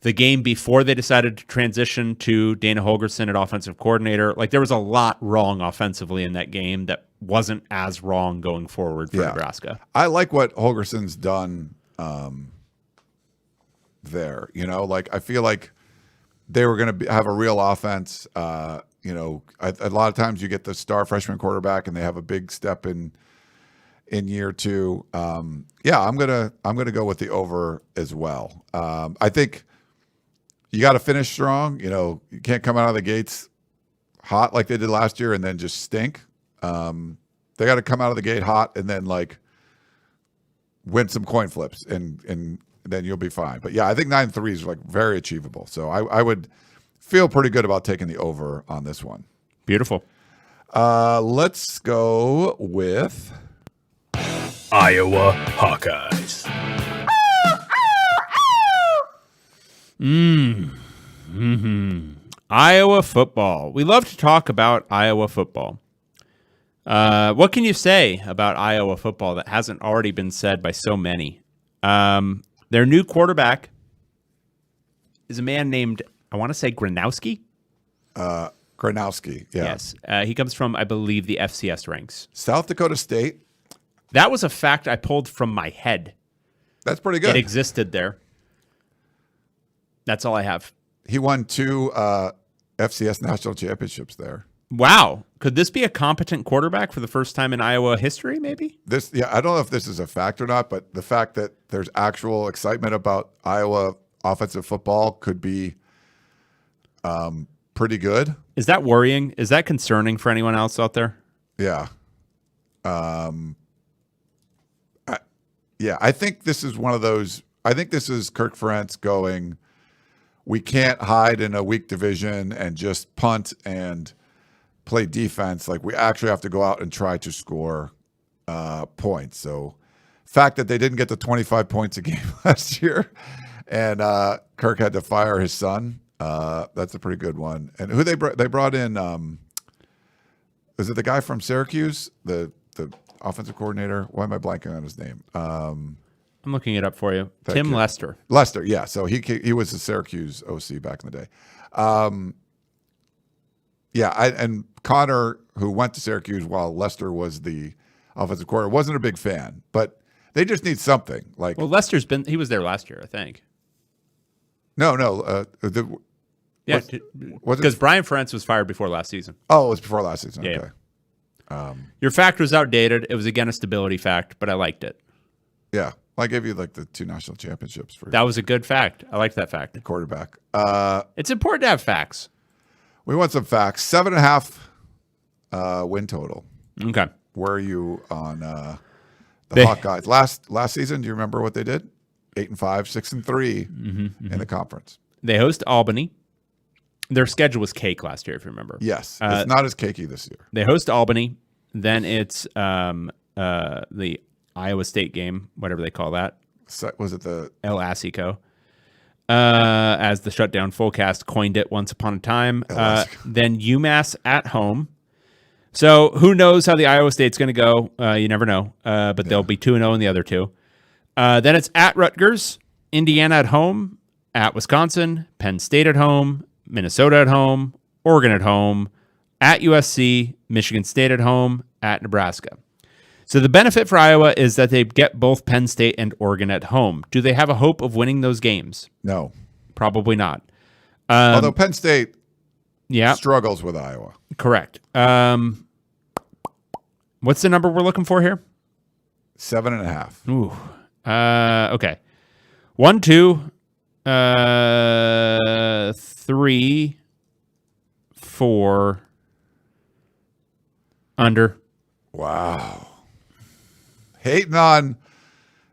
Speaker 2: the game before they decided to transition to Dana Holgorsen at offensive coordinator. Like there was a lot wrong offensively in that game that wasn't as wrong going forward for Nebraska.
Speaker 3: I like what Holgorsen's done there. Like I feel like they were going to have a real offense. A lot of times you get the star freshman quarterback and they have a big step in year 2. I'm gonna go with the over as well. I think you got to finish strong. You can't come out of the gates hot like they did last year and then just stink. They got to come out of the gate hot and then like win some coin flips and then you'll be fine. But yeah, I think 9-3 is like very achievable. So I would feel pretty good about taking the over on this one.
Speaker 2: Beautiful.
Speaker 3: Let's go with
Speaker 4: Iowa Hawkeyes.
Speaker 2: Iowa football. We love to talk about Iowa football. What can you say about Iowa football that hasn't already been said by so many? Their new quarterback is a man named, I want to say Gronowski.
Speaker 3: Gronowski. Yeah.
Speaker 2: Yes. He comes from, I believe, the FCS ranks.
Speaker 3: South Dakota State.
Speaker 2: That was a fact I pulled from my head.
Speaker 3: That's pretty good.
Speaker 2: It existed there. That's all I have.
Speaker 3: He won 2 FCS national championships there.
Speaker 2: Wow. Could this be a competent quarterback for the first time in Iowa history, maybe?
Speaker 3: I don't know if this is a fact or not, but the fact that there's actual excitement about Iowa offensive football could be pretty good.
Speaker 2: Is that worrying? Is that concerning for anyone else out there?
Speaker 3: Yeah. I think this is one of those. I think this is Kirk Ferentz going, we can't hide in a weak division and just punt and play defense. Like we actually have to go out and try to score points. So fact that they didn't get to 25 points a game last year and Kirk had to fire his son. That's a pretty good one. And who they brought in, is it the guy from Syracuse, the offensive coordinator? Why am I blanking on his name?
Speaker 2: I'm looking it up for you. Tim Lester.
Speaker 3: Lester, yeah. So he was the Syracuse OC back in the day. And Connor, who went to Syracuse while Lester was the offensive coordinator, wasn't a big fan. But they just need something. Like,
Speaker 2: well, he was there last year, I think.
Speaker 3: No.
Speaker 2: Yeah,
Speaker 3: was
Speaker 2: because
Speaker 3: it?
Speaker 2: Brian Ferentz was fired before last season.
Speaker 3: Oh, it was before last season.
Speaker 2: Yeah,
Speaker 3: Okay.
Speaker 2: Your fact was outdated. It was again a stability fact, but I liked it.
Speaker 3: Yeah. I gave you like the 2 national championships for
Speaker 2: That was a good fact. I liked that fact.
Speaker 3: quarterback.
Speaker 2: It's important to have facts.
Speaker 3: We want some facts. 7.5 win total.
Speaker 2: Okay.
Speaker 3: Where are you on the
Speaker 2: They-
Speaker 3: Hawkeyes? Last season, do you remember what they did? 8-5, 6-3 in the conference.
Speaker 2: They host Albany. Their schedule was cake last year, if you remember.
Speaker 3: Yes. It's not as cakey this year.
Speaker 2: They host Albany. Then it's the Iowa State game, whatever they call that.
Speaker 3: Was it the
Speaker 2: El Asico. As the Shutdown Fullcast coined it once upon a time. Then UMass at home. So who knows how the Iowa State's going to go? You never know. But they'll be 2-0 in the other two. Then it's at Rutgers, Indiana at home, at Wisconsin, Penn State at home, Minnesota at home, Oregon at home, at USC, Michigan State at home, at Nebraska. So the benefit for Iowa is that they get both Penn State and Oregon at home. Do they have a hope of winning those games?
Speaker 3: No.
Speaker 2: Probably not.
Speaker 3: Although Penn State
Speaker 2: Yeah,
Speaker 3: struggles with Iowa.
Speaker 2: correct. What's the number we're looking for here?
Speaker 3: 7.5.
Speaker 2: Ooh. Okay. 1, 2, 3, 4. Under.
Speaker 3: Wow. Hating on,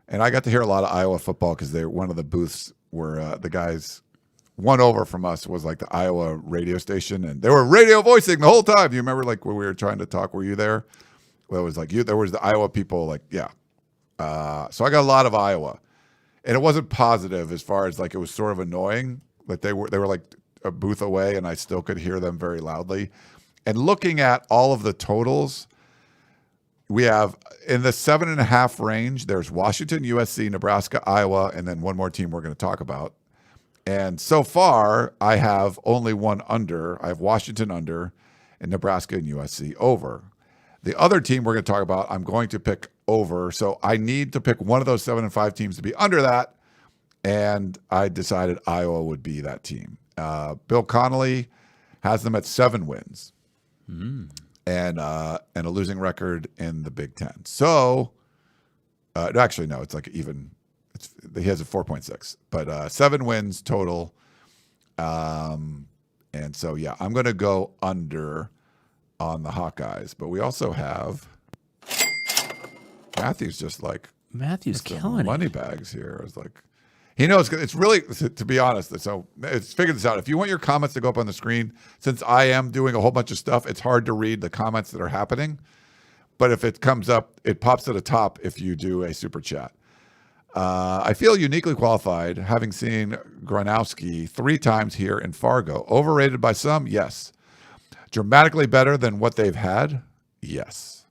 Speaker 3: and I got to hear a lot of Iowa football because they're one of the booths where the guys one over from us was like the Iowa radio station, and they were radio voicing the whole time. You remember like when we were trying to talk? Were you there? Well, it was like there was the Iowa people, like, yeah. So I got a lot of Iowa, and it wasn't positive as far as like it was sort of annoying. Like they were like a booth away, and I still could hear them very loudly. And looking at all of the totals, we have in the 7.5 range, there's Washington, USC, Nebraska, Iowa, and then one more team we're going to talk about. And so far, I have only one under. I have Washington under and Nebraska and USC over. The other team we're going to talk about, I'm going to pick over. So I need to pick one of those 7-5 teams to be under that. And I decided Iowa would be that team. Bill Connolly has them at 7 wins. And a losing record in the Big Ten. So, actually, no, it's like even. He has a 4.6, but 7 wins total. And so, yeah, I'm going to go under on the Hawkeyes. But we also have Matthew's just like
Speaker 2: Matthew's killing it.
Speaker 3: money bags here. I was like, he knows. It's really, to be honest, so it's figured this out. If you want your comments to go up on the screen, since I am doing a whole bunch of stuff, it's hard to read the comments that are happening. But if it comes up, it pops at the top if you do a super chat. I feel uniquely qualified, having seen Gronowski 3 times here in Fargo. Overrated by some? Yes. Dramatically better than what they've had? Yes.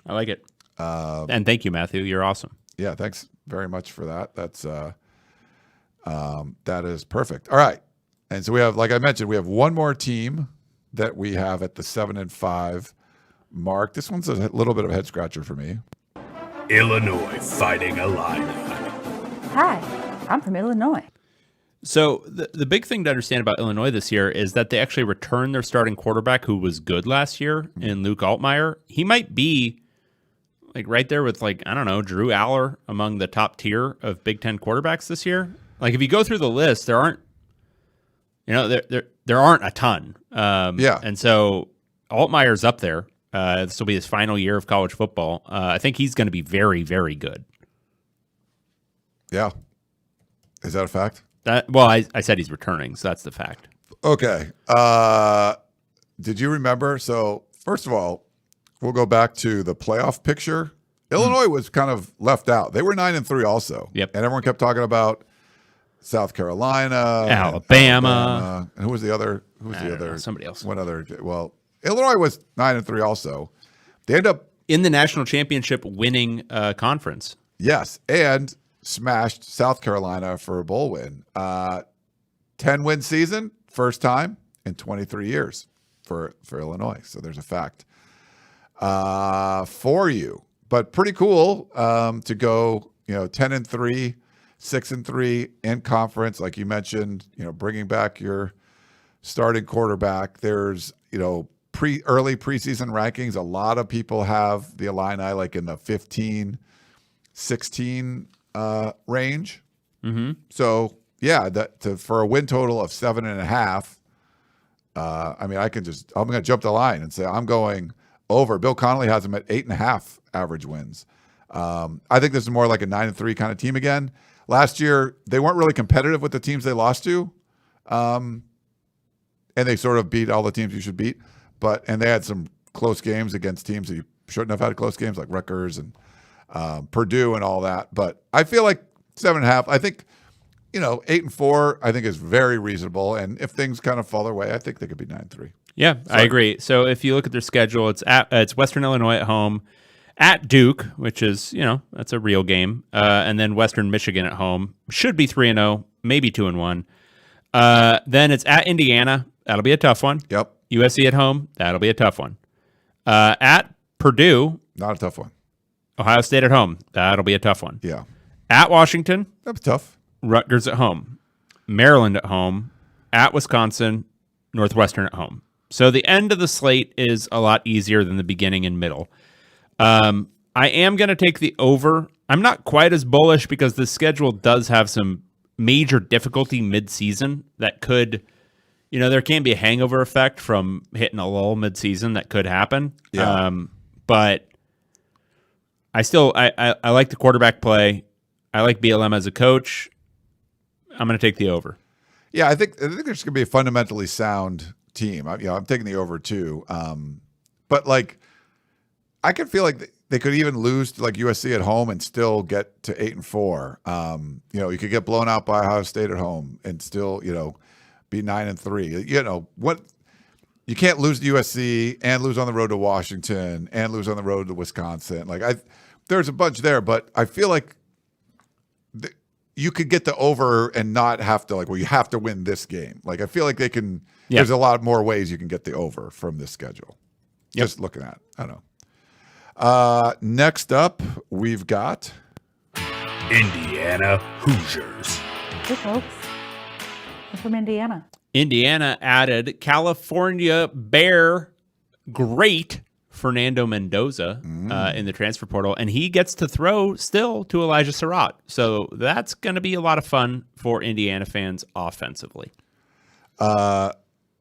Speaker 2: I like it. And thank you, Matthew. You're awesome.
Speaker 3: Yeah, thanks very much for that. That is perfect. All right. And so we have, like I mentioned, we have one more team that we have at the 7-5 mark. This one's a little bit of a head scratcher for me.
Speaker 4: Illinois Fighting Illini.
Speaker 5: Hi, I'm from Illinois.
Speaker 2: So the big thing to understand about Illinois this year is that they actually returned their starting quarterback who was good last year in Luke Altmaier. He might be like right there with like, I don't know, Drew Aller among the top tier of Big Ten quarterbacks this year. Like if you go through the list, there aren't, there aren't a ton.
Speaker 3: Yeah.
Speaker 2: And so Altmaier's up there. This will be his final year of college football. I think he's going to be very, very good.
Speaker 3: Yeah. Is that a fact?
Speaker 2: I said he's returning, so that's the fact.
Speaker 3: Okay. Did you remember? So first of all, we'll go back to the playoff picture. Illinois was kind of left out. They were 9-3 also.
Speaker 2: Yep.
Speaker 3: And everyone kept talking about South Carolina,
Speaker 2: Alabama.
Speaker 3: And who was the other?
Speaker 2: Somebody else.
Speaker 3: What other? Well, Illinois was 9-3 also. They end up
Speaker 2: in the national championship winning conference.
Speaker 3: Yes, and smashed South Carolina for a bowl win. 10-win season, first time in 23 years for Illinois. So there's a fact for you. But pretty cool to go, 10-3, 6-3 in conference, like you mentioned. Bringing back your starting quarterback. There's early preseason rankings. A lot of people have the Illini like in the 15, 16 range.
Speaker 2: Mm-hmm.
Speaker 3: So yeah, for a win total of 7.5. I'm going to jump the line and say I'm going over. Bill Connolly has them at 8.5 average wins. I think this is more like a 9-3 kind of team again. Last year, they weren't really competitive with the teams they lost to. And they sort of beat all the teams you should beat. And they had some close games against teams that you shouldn't have had close games, like Rutgers and Purdue and all that. But I feel like 7.5. I think, 8-4, I think is very reasonable. And if things kind of fall their way, I think they could be 9-3.
Speaker 2: Yeah, I agree. So if you look at their schedule, it's Western Illinois at home, at Duke, which is, that's a real game, and then Western Michigan at home. Should be 3-0, maybe 2-1. Then it's at Indiana. That'll be a tough one.
Speaker 3: Yep.
Speaker 2: USC at home. That'll be a tough one. At Purdue.
Speaker 3: Not a tough one.
Speaker 2: Ohio State at home. That'll be a tough one.
Speaker 3: Yeah.
Speaker 2: At Washington.
Speaker 3: That's tough.
Speaker 2: Rutgers at home. Maryland at home. At Wisconsin. Northwestern at home. So the end of the slate is a lot easier than the beginning and middle. I am going to take the over. I'm not quite as bullish because the schedule does have some major difficulty mid-season that could, there can be a hangover effect from hitting a lull mid-season that could happen.
Speaker 3: Yeah.
Speaker 2: But I like the quarterback play. I like BLM as a coach. I'm going to take the over.
Speaker 3: Yeah, I think there's going to be a fundamentally sound team. I'm taking the over too. But like, I could feel like they could even lose to like USC at home and still get to 8-4. You could get blown out by Ohio State at home and still, be 9-3. What you can't lose to USC and lose on the road to Washington and lose on the road to Wisconsin. There's a bunch there, but I feel like you could get the over and not have to you have to win this game. I feel like they can. Yeah. There's a lot more ways you can get the over from this schedule. Yep. Just looking at, I don't know. Next up, we've got
Speaker 4: Indiana Hoosiers.
Speaker 5: Hey, folks. I'm from Indiana.
Speaker 2: Indiana added California Bear great Fernando Mendoza in the transfer portal, and he gets to throw still to Elijah Surratt. So that's going to be a lot of fun for Indiana fans offensively.
Speaker 3: Let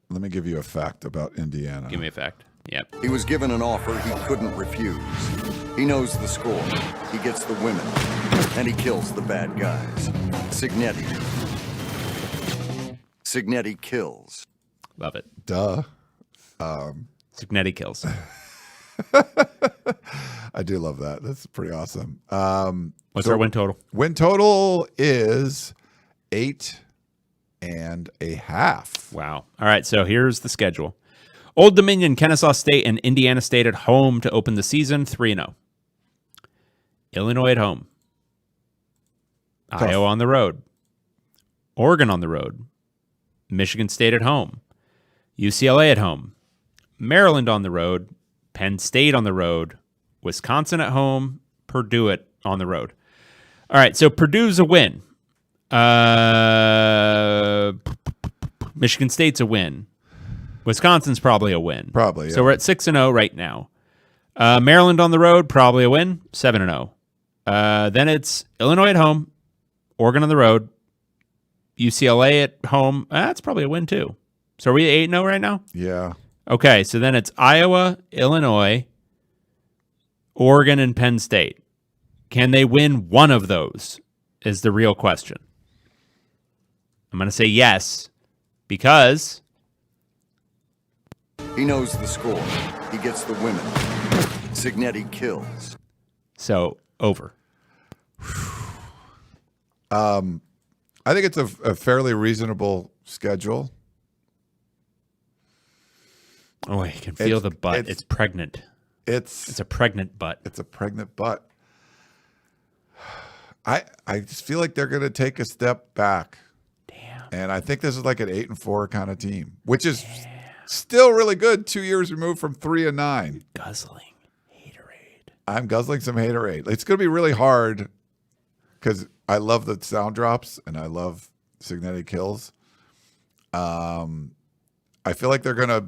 Speaker 3: me give you a fact about Indiana.
Speaker 2: Give me a fact. Yep.
Speaker 7: He was given an offer he couldn't refuse. He knows the score. He gets the women. And he kills the bad guys. Signetti kills.
Speaker 2: Love it.
Speaker 3: Duh.
Speaker 2: Signetti kills.
Speaker 3: I do love that. That's pretty awesome.
Speaker 2: What's our win total?
Speaker 3: Win total is 8.5.
Speaker 2: Wow. All right, so here's the schedule. Old Dominion, Kennesaw State, and Indiana State at home to open the season, 3-0. Illinois at home.
Speaker 3: Tough.
Speaker 2: Iowa on the road. Oregon on the road. Michigan State at home. UCLA at home. Maryland on the road. Penn State on the road. Wisconsin at home. Purdue on the road. All right, so Purdue's a win. Michigan State's a win. Wisconsin's probably a win.
Speaker 3: Probably, yeah.
Speaker 2: So we're at 6-0 right now. Maryland on the road, probably a win, 7-0. Then it's Illinois at home, Oregon on the road, UCLA at home. That's probably a win too. So are we at 8-0 right now?
Speaker 3: Yeah.
Speaker 2: Okay, so then it's Iowa, Illinois, Oregon, and Penn State. Can they win one of those is the real question. I'm going to say yes, because
Speaker 7: he knows the score. He gets the women. Signetti kills.
Speaker 2: So, over.
Speaker 3: I think it's a fairly reasonable schedule.
Speaker 2: Oh, I can feel the butt. It's pregnant. It's a pregnant butt.
Speaker 3: It's a pregnant butt. I just feel like they're going to take a step back.
Speaker 2: Damn.
Speaker 3: And I think this is like an 8-4 kind of team, which is still really good 2 years removed from 3-9.
Speaker 2: Guzzling haterade.
Speaker 3: I'm guzzling some haterade. It's going to be really hard because I love the sound drops and I love Cignetti kills. I feel like they're going to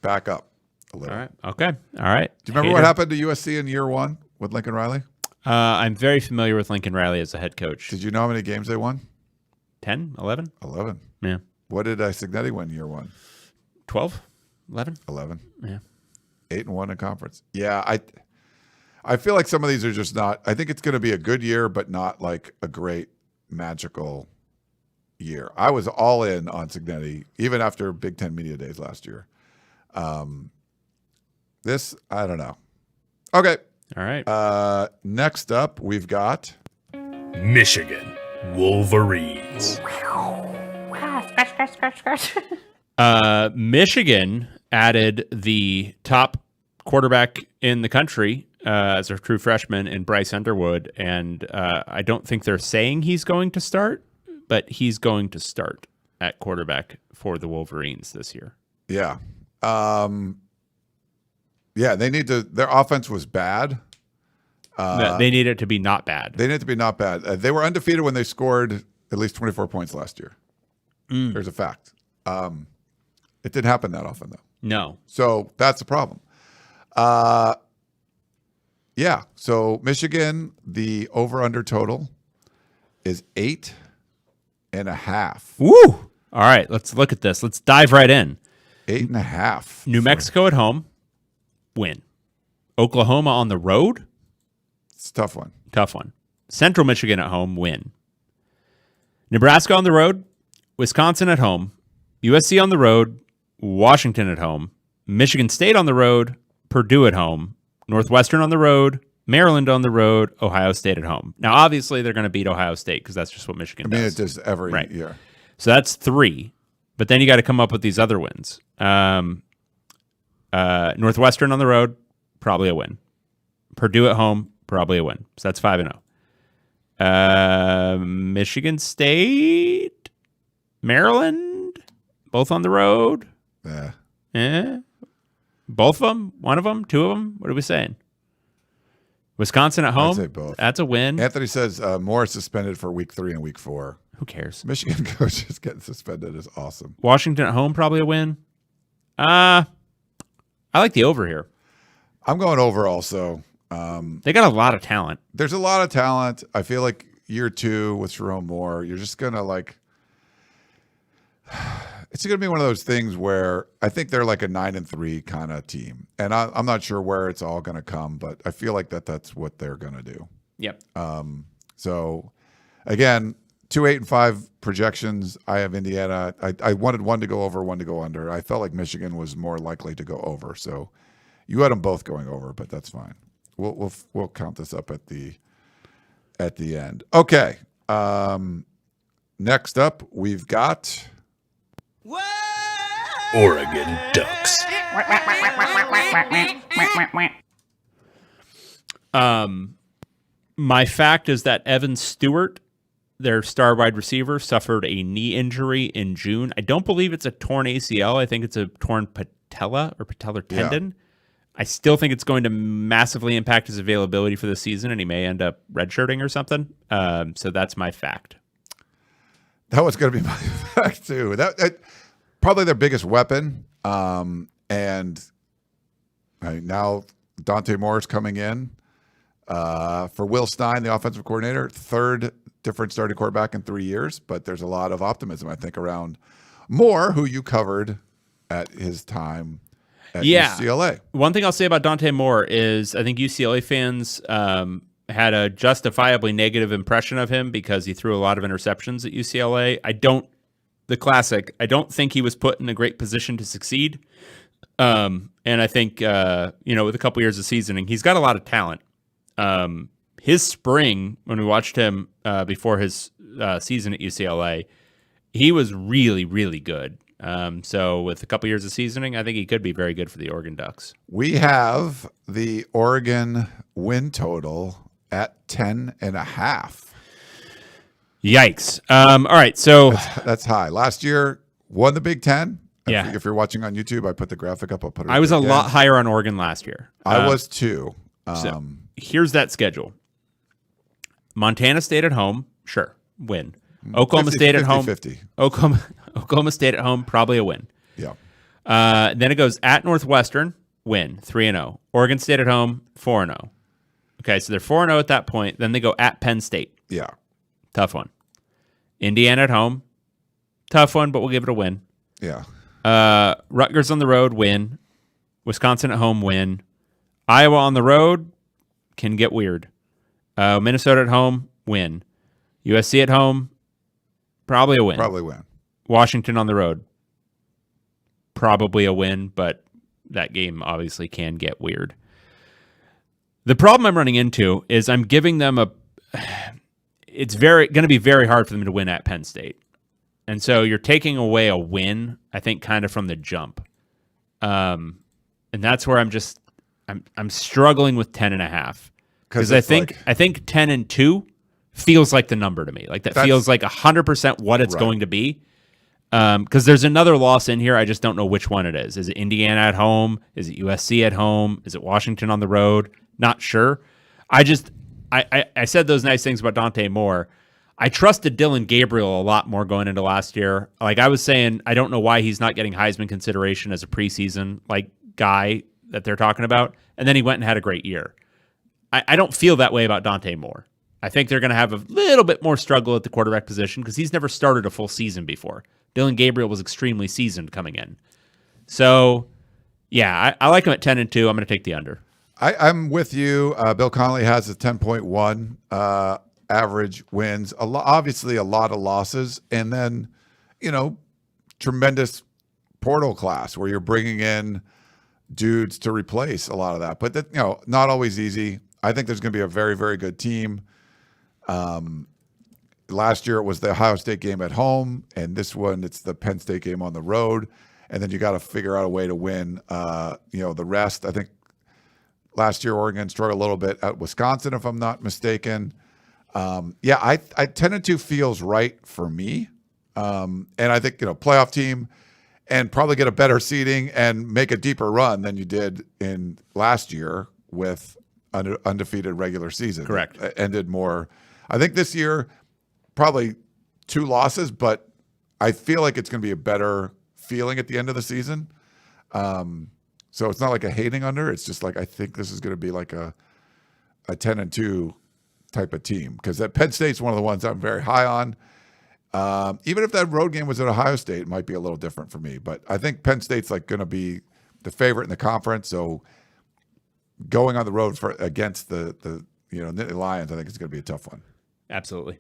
Speaker 3: back up a little.
Speaker 2: All right. Okay. All right.
Speaker 3: Do you remember what happened to USC in year 1 with Lincoln Riley?
Speaker 2: I'm very familiar with Lincoln Riley as a head coach.
Speaker 3: Did you know how many games they won?
Speaker 2: 10, 11?
Speaker 3: 11.
Speaker 2: Yeah.
Speaker 3: What did Cignetti win year 1?
Speaker 2: 12, 11?
Speaker 3: 11.
Speaker 2: Yeah.
Speaker 3: 8-1 in conference. Yeah, I feel like some of these are just not. I think it's going to be a good year, but not like a great magical year. I was all in on Cignetti even after Big Ten Media Days last year. This I don't know. Okay.
Speaker 2: All right.
Speaker 3: Next up, we've got
Speaker 4: Michigan Wolverines.
Speaker 2: Michigan added the top quarterback in the country as a true freshman in Bryce Underwood, and I don't think they're saying he's going to start, but he's going to start at quarterback for the Wolverines this year.
Speaker 3: Yeah. They need to. Their offense was bad.
Speaker 2: They need it to be not bad.
Speaker 3: They need it to be not bad. They were undefeated when they scored at least 24 points last year. There's a fact. It didn't happen that often, though.
Speaker 2: No.
Speaker 3: So that's the problem. Yeah. So Michigan, the over-under total is 8.5.
Speaker 2: Woo! All right, let's look at this. Let's dive right in.
Speaker 3: 8.5.
Speaker 2: New Mexico at home, win. Oklahoma on the road,
Speaker 3: It's a tough one.
Speaker 2: tough one. Central Michigan at home, win. Nebraska on the road, Wisconsin at home, USC on the road, Washington at home, Michigan State on the road, Purdue at home, Northwestern on the road, Maryland on the road, Ohio State at home. Now, obviously, they're going to beat Ohio State because that's just what Michigan does.
Speaker 3: It does every year.
Speaker 2: So that's 3. But then you got to come up with these other wins. Northwestern on the road, probably a win. Purdue at home, probably a win. So that's 5-0. Michigan State, Maryland, both on the road.
Speaker 3: Yeah.
Speaker 2: Both of them? One of them? Two of them? What are we saying? Wisconsin at home?
Speaker 3: I'd say both.
Speaker 2: That's a win.
Speaker 3: Anthony says Moore is suspended for week 3 and week 4.
Speaker 2: Who cares?
Speaker 3: Michigan coaches getting suspended is awesome.
Speaker 2: Washington at home, probably a win. I like the over here.
Speaker 3: I'm going over also.
Speaker 2: They got a lot of talent.
Speaker 3: There's a lot of talent. I feel like year 2 with Jerome Moore, you're just going to like... It's going to be one of those things where I think they're like a 9-3 kind of team. And I'm not sure where it's all going to come, but I feel like that's what they're going to do.
Speaker 2: Yep.
Speaker 3: So, again, 2 8-5 projections. I have Indiana. I wanted one to go over, one to go under. I felt like Michigan was more likely to go over. So you had them both going over, but that's fine. We'll count this up at the end. Okay. Next up, we've got
Speaker 4: Oregon Ducks.
Speaker 2: My fact is that Evan Stewart, their star wide receiver, suffered a knee injury in June. I don't believe it's a torn ACL. I think it's a torn patella or patellar tendon. Yeah. I still think it's going to massively impact his availability for the season, and he may end up redshirting or something. So that's my fact.
Speaker 3: That was going to be my fact too. That probably their biggest weapon. And now Dante Moore's coming in for Will Stein, the offensive coordinator, 3rd different starting quarterback in 3 years. But there's a lot of optimism, I think, around Moore, who you covered at his time at UCLA.
Speaker 2: One thing I'll say about Dante Moore is I think UCLA fans had a justifiably negative impression of him because he threw a lot of interceptions at UCLA. I don't think he was put in a great position to succeed. And I think, with a couple years of seasoning, he's got a lot of talent. His spring, when we watched him before his season at UCLA, he was really, really good. So with a couple years of seasoning, I think he could be very good for the Oregon Ducks.
Speaker 3: We have the Oregon win total at 10.5.
Speaker 2: Yikes. All right. So
Speaker 3: that's high. Last year won the Big Ten.
Speaker 2: Yeah.
Speaker 3: If you're watching on YouTube, I put the graphic up. I'll put it.
Speaker 2: I was a lot higher on Oregon last year.
Speaker 3: I was too.
Speaker 2: So here's that schedule. Montana State at home, sure, win. Oklahoma State at home,
Speaker 3: 50.
Speaker 2: Oklahoma State at home, probably a win.
Speaker 3: Yeah.
Speaker 2: Then it goes at Northwestern, win, 3-0. Oregon State at home, 4-0. Okay, so they're 4-0 at that point. Then they go at Penn State.
Speaker 3: Yeah.
Speaker 2: Tough one. Indiana at home, tough one, but we'll give it a win.
Speaker 3: Yeah.
Speaker 2: Rutgers on the road, win. Wisconsin at home, win. Iowa on the road can get weird. Minnesota at home, win. USC at home, probably a win.
Speaker 3: Probably win.
Speaker 2: Washington on the road, probably a win, but that game obviously can get weird. The problem I'm running into is I'm giving them it's going to be very hard for them to win at Penn State. And so you're taking away a win, I think, kind of from the jump. And that's where I'm struggling with 10.5. Because I think 10-2 feels like the number to me. Like that feels like 100% what it's going to be. Because there's another loss in here. I just don't know which one it is. Is it Indiana at home? Is it USC at home? Is it Washington on the road? Not sure. I said those nice things about Dante Moore. I trusted Dylan Gabriel a lot more going into last year. Like I was saying, I don't know why he's not getting Heisman consideration as a preseason guy that they're talking about. And then he went and had a great year. I don't feel that way about Dante Moore. I think they're going to have a little bit more struggle at the quarterback position because he's never started a full season before. Dylan Gabriel was extremely seasoned coming in. So, yeah, I like him at 10-2. I'm going to take the under.
Speaker 3: I'm with you. Bill Connolly has a 10.1 average wins. Obviously, a lot of losses. And then, tremendous portal class where you're bringing in dudes to replace a lot of that. But, not always easy. I think there's going to be a very, very good team. Last year it was the Ohio State game at home, and this one it's the Penn State game on the road. And then you got to figure out a way to win, the rest. I think last year Oregon struggled a little bit at Wisconsin, if I'm not mistaken. I 10-2 feels right for me. And I think, playoff team and probably get a better seeding and make a deeper run than you did in last year with undefeated regular season.
Speaker 2: Correct.
Speaker 3: Ended more. I think this year, probably 2 losses, but I feel like it's going to be a better feeling at the end of the season. So it's not like a hating under. It's just like I think this is going to be like a 10-2 type of team because that Penn State's one of the ones I'm very high on. Even if that road game was at Ohio State, it might be a little different for me. But I think Penn State's going to be the favorite in the conference. So going on the road against the Nittany Lions, I think it's going to be a tough one.
Speaker 2: Absolutely.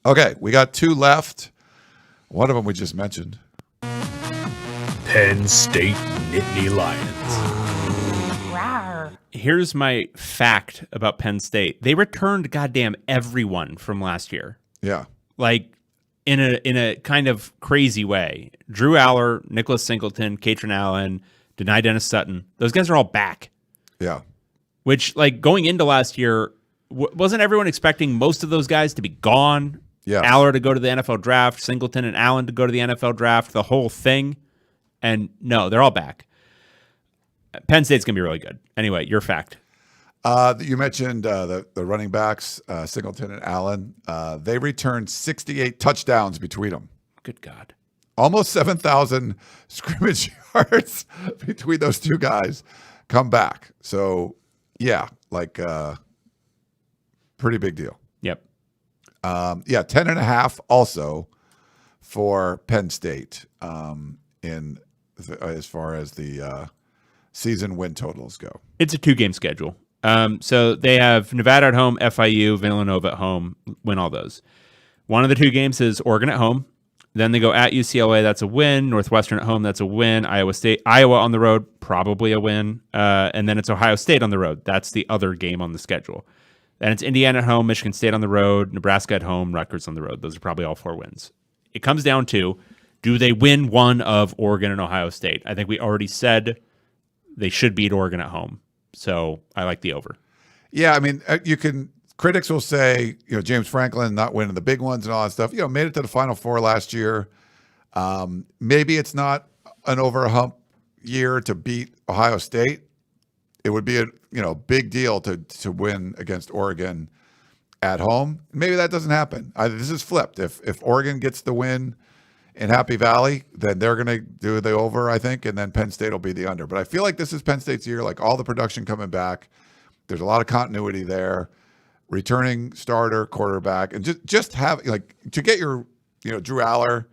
Speaker 3: Okay, we got 2 left. One of them we just mentioned.
Speaker 4: Penn State Nittany Lions.
Speaker 5: Rawr.
Speaker 2: Here's my fact about Penn State. They returned goddamn everyone from last year.
Speaker 3: Yeah.
Speaker 2: In a kind of crazy way. Drew Aller, Nicholas Singleton, Katrin Allen, Denai Dennis Sutton. Those guys are all back.
Speaker 3: Yeah.
Speaker 2: Which, going into last year, wasn't everyone expecting most of those guys to be gone?
Speaker 3: Yeah.
Speaker 2: Aller to go to the NFL draft, Singleton and Allen to go to the NFL draft, the whole thing. And no, they're all back. Penn State's going to be really good. Anyway, your fact.
Speaker 3: You mentioned the running backs, Singleton and Allen. They returned 68 touchdowns between them.
Speaker 2: Good God.
Speaker 3: Almost 7,000 scrimmage yards between those 2 guys come back. So, yeah, pretty big deal.
Speaker 2: Yep.
Speaker 3: 10.5 also for Penn State as far as the season win totals go.
Speaker 2: It's a 2-game schedule. So they have Nevada at home, FIU, Villanova at home, win all those. One of the 2 games is Oregon at home. Then they go at UCLA, that's a win. Northwestern at home, that's a win. Iowa on the road, probably a win. And then it's Ohio State on the road. That's the other game on the schedule. Then it's Indiana at home, Michigan State on the road, Nebraska at home, Rutgers on the road. Those are probably all 4 wins. It comes down to, do they win one of Oregon and Ohio State? I think we already said they should beat Oregon at home. So I like the over.
Speaker 3: Yeah, I mean, critics will say, James Franklin not winning the big ones and all that stuff, made it to the Final Four last year. Maybe it's not an over hump year to beat Ohio State. It would be a big deal to win against Oregon at home. Maybe that doesn't happen. This is flipped. If Oregon gets the win in Happy Valley, then they're going to do the over, I think, and then Penn State will be the under. But I feel like this is Penn State's year, like all the production coming back. There's a lot of continuity there. Returning starter quarterback, and just have like to get your, Drew Aller,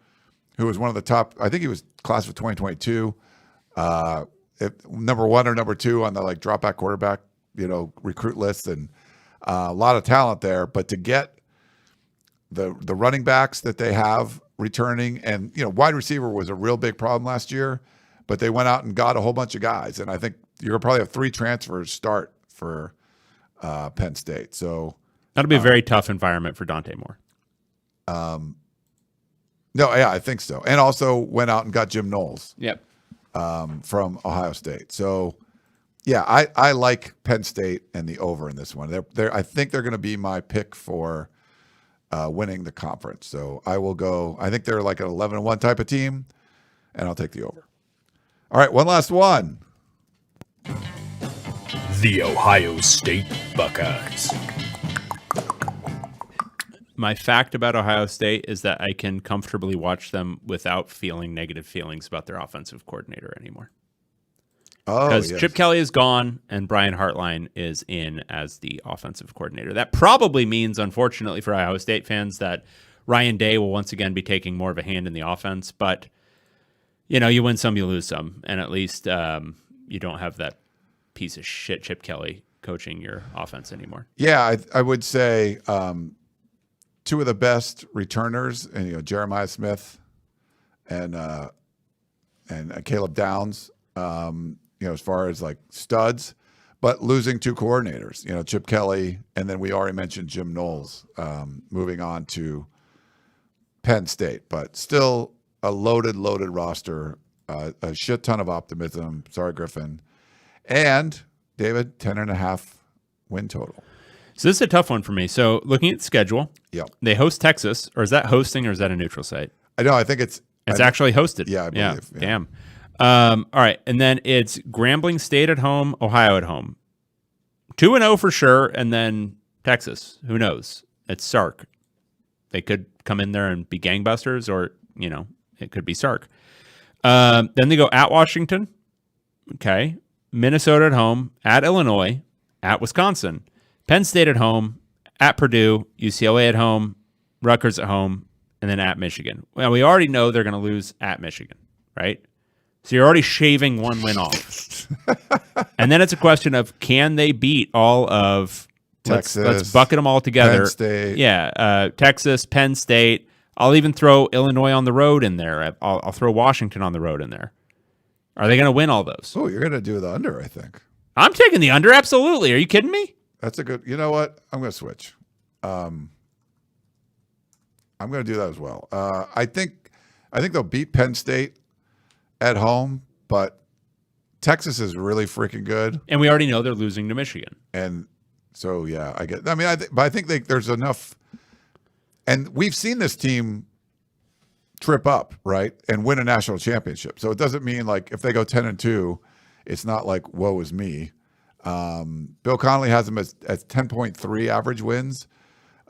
Speaker 3: who was one of the top, I think he was class of 2022, number 1 or number 2 on the like drop back quarterback, recruit list, and a lot of talent there. But to get the running backs that they have returning, and wide receiver was a real big problem last year, but they went out and got a whole bunch of guys, and I think you're gonna probably have 3 transfers start for Penn State. So
Speaker 2: that'll be a very tough environment for Dante Moore.
Speaker 3: No, yeah, I think so. And also went out and got Jim Knowles.
Speaker 2: Yep.
Speaker 3: From Ohio State. So yeah, I like Penn State and the over in this one. I think they're going to be my pick for winning the conference. So I will go. I think they're like an 11-1 type of team, and I'll take the over. All right, one last one.
Speaker 4: The Ohio State Buckeyes.
Speaker 2: My fact about Ohio State is that I can comfortably watch them without feeling negative feelings about their offensive coordinator anymore.
Speaker 3: Oh,
Speaker 2: because
Speaker 3: yes.
Speaker 2: Chip Kelly is gone and Brian Hartline is in as the offensive coordinator. That probably means, unfortunately for Ohio State fans, that Ryan Day will once again be taking more of a hand in the offense. But, you win some, you lose some. And at least you don't have that piece of shit Chip Kelly coaching your offense anymore.
Speaker 3: Yeah, I would say 2 of the best returners, and Jeremiah Smith and Caleb Downs, as far as like studs, but losing 2 coordinators, Chip Kelly, and then we already mentioned Jim Knowles, moving on to Penn State, but still a loaded roster, a shit ton of optimism. Sorry, Griffin. And David, 10.5 win total.
Speaker 2: So this is a tough one for me. So looking at the schedule, they host Texas, or is that hosting, or is that a neutral site?
Speaker 3: I know. I think it's
Speaker 2: actually hosted.
Speaker 3: Yeah, I believe.
Speaker 2: Yeah. Damn. All right, and then it's Grambling State at home, Ohio at home. 2-0 for sure, and then Texas. Who knows? It's Sark. They could come in there and be gangbusters, or it could be Sark. Then they go at Washington. Okay. Minnesota at home, at Illinois, at Wisconsin, Penn State at home, at Purdue, UCLA at home, Rutgers at home, and then at Michigan. Well, we already know they're going to lose at Michigan, right? So you're already shaving 1 win off. And then it's a question of, can they beat all of
Speaker 3: Texas?
Speaker 2: Let's bucket them all together.
Speaker 3: Penn State.
Speaker 2: Yeah, Texas, Penn State. I'll even throw Illinois on the road in there. I'll throw Washington on the road in there. Are they going to win all those?
Speaker 3: Oh, you're going to do the under, I think.
Speaker 2: I'm taking the under, absolutely. Are you kidding me?
Speaker 3: That's a good. You know what? I'm going to switch. I'm going to do that as well. I think they'll beat Penn State at home, but Texas is really freaking good,
Speaker 2: and we already know they're losing to Michigan.
Speaker 3: And so, yeah, I get. I mean, but I think there's enough, and we've seen this team trip up, right, and win a national championship. So it doesn't mean like if they go 10-2, it's not like woe is me. Bill Connolly has them as 10.3 average wins.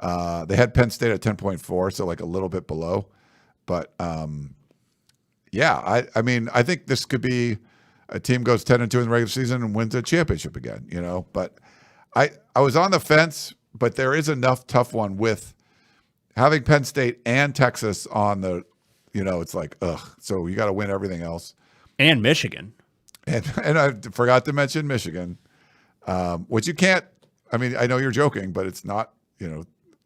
Speaker 3: They had Penn State at 10.4, so like a little bit below. But yeah, I mean, I think this could be a team goes 10-2 in the regular season and wins a championship again. But I was on the fence, but there is enough tough one with having Penn State and Texas on the. It's like, ugh. So you got to win everything else.
Speaker 2: And Michigan.
Speaker 3: And I forgot to mention Michigan, which you can't. I mean, I know you're joking, but it's not.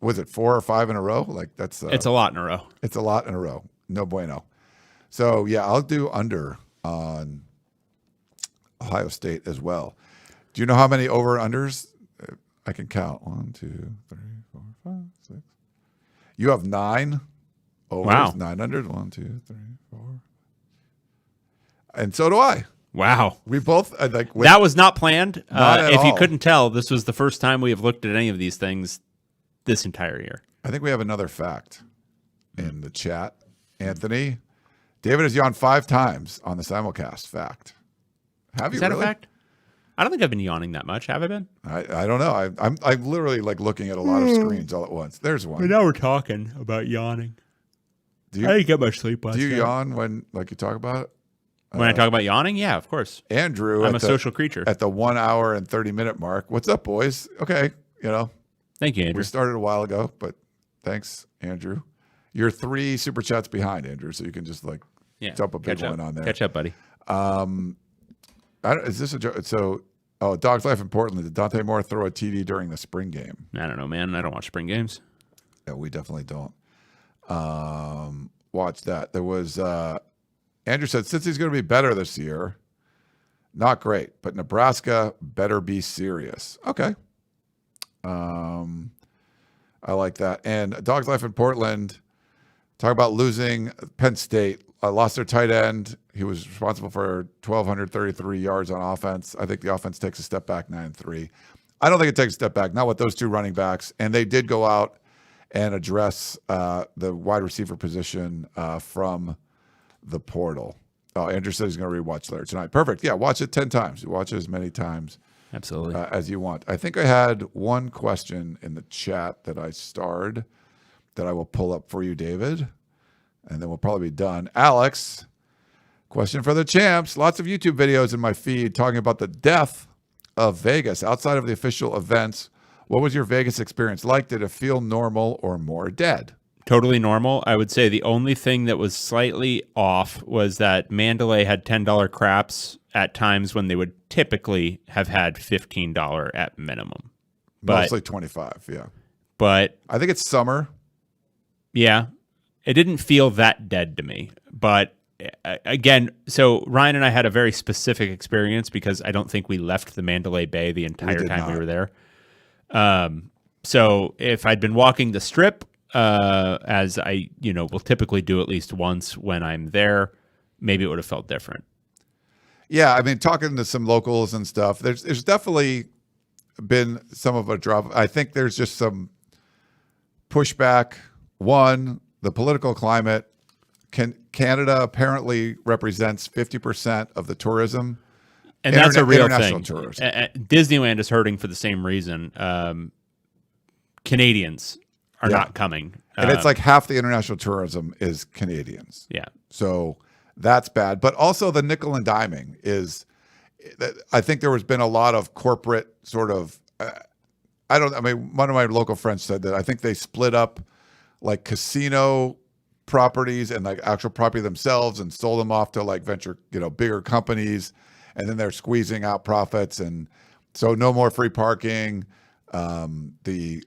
Speaker 3: Was it 4 or 5 in a row? Like that's.
Speaker 2: It's a lot in a row.
Speaker 3: It's a lot in a row. No bueno. So yeah, I'll do under on Ohio State as well. Do you know how many over-unders I can count? 1, 2, 3, 4, 5, 6. You have 9 overs.
Speaker 2: Wow.
Speaker 3: 900. 1, 2, 3, 4. And so do I.
Speaker 2: Wow.
Speaker 3: We both
Speaker 2: that was not planned.
Speaker 3: Not
Speaker 2: if
Speaker 3: all.
Speaker 2: you couldn't tell, this was the first time we have looked at any of these things this entire year.
Speaker 3: I think we have another fact in the chat. Anthony, David has yawned 5 times on the simulcast. Fact. Have you
Speaker 2: Is that
Speaker 3: really?
Speaker 2: a fact? I don't think I've been yawning that much. Have I been?
Speaker 3: I don't know. I'm literally like looking at a lot of screens all at once. There's one.
Speaker 2: But now we're talking about yawning.
Speaker 3: Do you,
Speaker 2: I didn't get much sleep last night.
Speaker 3: do you yawn when like you talk about it?
Speaker 2: When I talk about yawning? Yeah, of course.
Speaker 3: Andrew,
Speaker 2: I'm a social creature.
Speaker 3: At the 1 hour and 30-minute mark. What's up, boys? Okay,
Speaker 2: Thank you, Andrew.
Speaker 3: we started a while ago, but thanks, Andrew. You're 3 super chats behind, Andrew, so you can just like dump a big one on there.
Speaker 2: Catch up, buddy.
Speaker 3: Is this a joke? So, Dog's Life in Portland. Did Dante Moore throw a TD during the spring game?
Speaker 2: I don't know, man. I don't watch spring games.
Speaker 3: Yeah, we definitely don't. Watch that. There was Andrew said since he's going to be better this year, not great, but Nebraska better be serious. Okay. I like that. And Dog's Life in Portland, talk about losing Penn State. Lost their tight end. He was responsible for 1,233 yards on offense. I think the offense takes a step back 9-3. I don't think it takes a step back, not with those 2 running backs. And they did go out and address the wide receiver position from the portal. Oh, Andrew said he's going to rewatch later tonight. Perfect. Yeah, watch it 10 times. Watch it as many times
Speaker 2: Absolutely.
Speaker 3: As you want. I think I had one question in the chat that I starred that I will pull up for you, David. And then we'll probably be done. Alex, question for the champs. Lots of YouTube videos in my feed talking about the death of Vegas. Outside of the official events, what was your Vegas experience like? Did it feel normal or more dead?
Speaker 2: Totally normal. I would say the only thing that was slightly off was that Mandalay had $10 craps at times when they would typically have had $15 at minimum.
Speaker 3: Mostly 25, yeah.
Speaker 2: But
Speaker 3: I think it's summer.
Speaker 2: Yeah. It didn't feel that dead to me. But again, so Ryan and I had a very specific experience because I don't think we left the Mandalay Bay the entire time we were there. So if I'd been walking the strip, as I, will typically do at least once when I'm there, maybe it would have felt different.
Speaker 3: Yeah, I mean, talking to some locals and stuff, there's definitely been some of a drop. I think there's just some pushback. One, the political climate. Canada apparently represents 50% of the tourism.
Speaker 2: And that's a real
Speaker 3: international
Speaker 2: thing.
Speaker 3: Tourism.
Speaker 2: Disneyland is hurting for the same reason. Canadians are not coming.
Speaker 3: And it's like half the international tourism is Canadians.
Speaker 2: Yeah.
Speaker 3: So that's bad. But also the nickel and diming is, I think there has been a lot of corporate sort of, one of my local friends said that I think they split up like casino properties and like actual property themselves and sold them off to like venture, bigger companies. And then they're squeezing out profits. And so no more free parking, the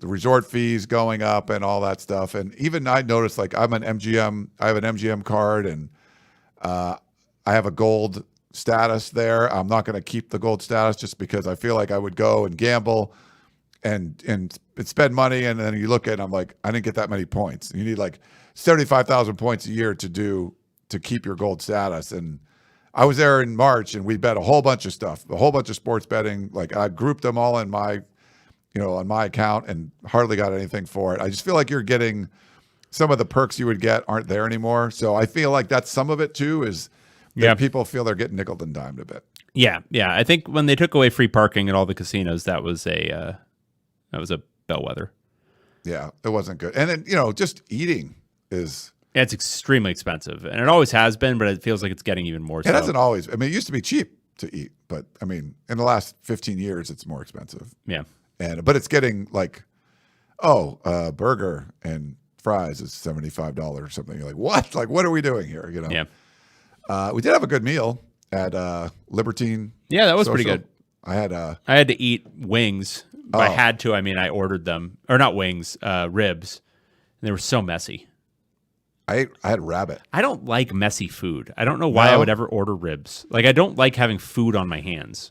Speaker 3: resort fees going up and all that stuff. And even I noticed, like, I have an MGM card and I have a gold status there. I'm not going to keep the gold status just because I feel like I would go and gamble and spend money. And then you look at it, I'm like, I didn't get that many points. You need like 75,000 points a year to keep your gold status. And I was there in March and we bet a whole bunch of stuff, a whole bunch of sports betting. Like I grouped them all in my, on my account and hardly got anything for it. I just feel like you're getting some of the perks you would get aren't there anymore. So I feel like that's some of it too, is that people feel they're getting nickeled and dimed a bit. Yeah.
Speaker 2: Yeah. I think when they took away free parking at all the casinos, that was a bellwether.
Speaker 3: Yeah. It wasn't good. And then, just eating is.
Speaker 2: It's extremely expensive and it always has been, but it feels like it's getting even more so.
Speaker 3: It hasn't always. I mean, it used to be cheap to eat, but I mean, in the last 15 years, it's more expensive.
Speaker 2: Yeah.
Speaker 3: But it's getting like, burger and fries is $75 or something. You're like, what? Like, what are we doing here?
Speaker 2: Yeah.
Speaker 3: We did have a good meal at Libertine.
Speaker 2: Yeah, that was pretty good.
Speaker 3: I had
Speaker 2: to eat wings. I had to. I mean, I ordered them, or not wings, ribs. And they were so messy.
Speaker 3: I had rabbit.
Speaker 2: I don't like messy food. I don't know why I would ever order ribs. Like, I don't like having food on my hands.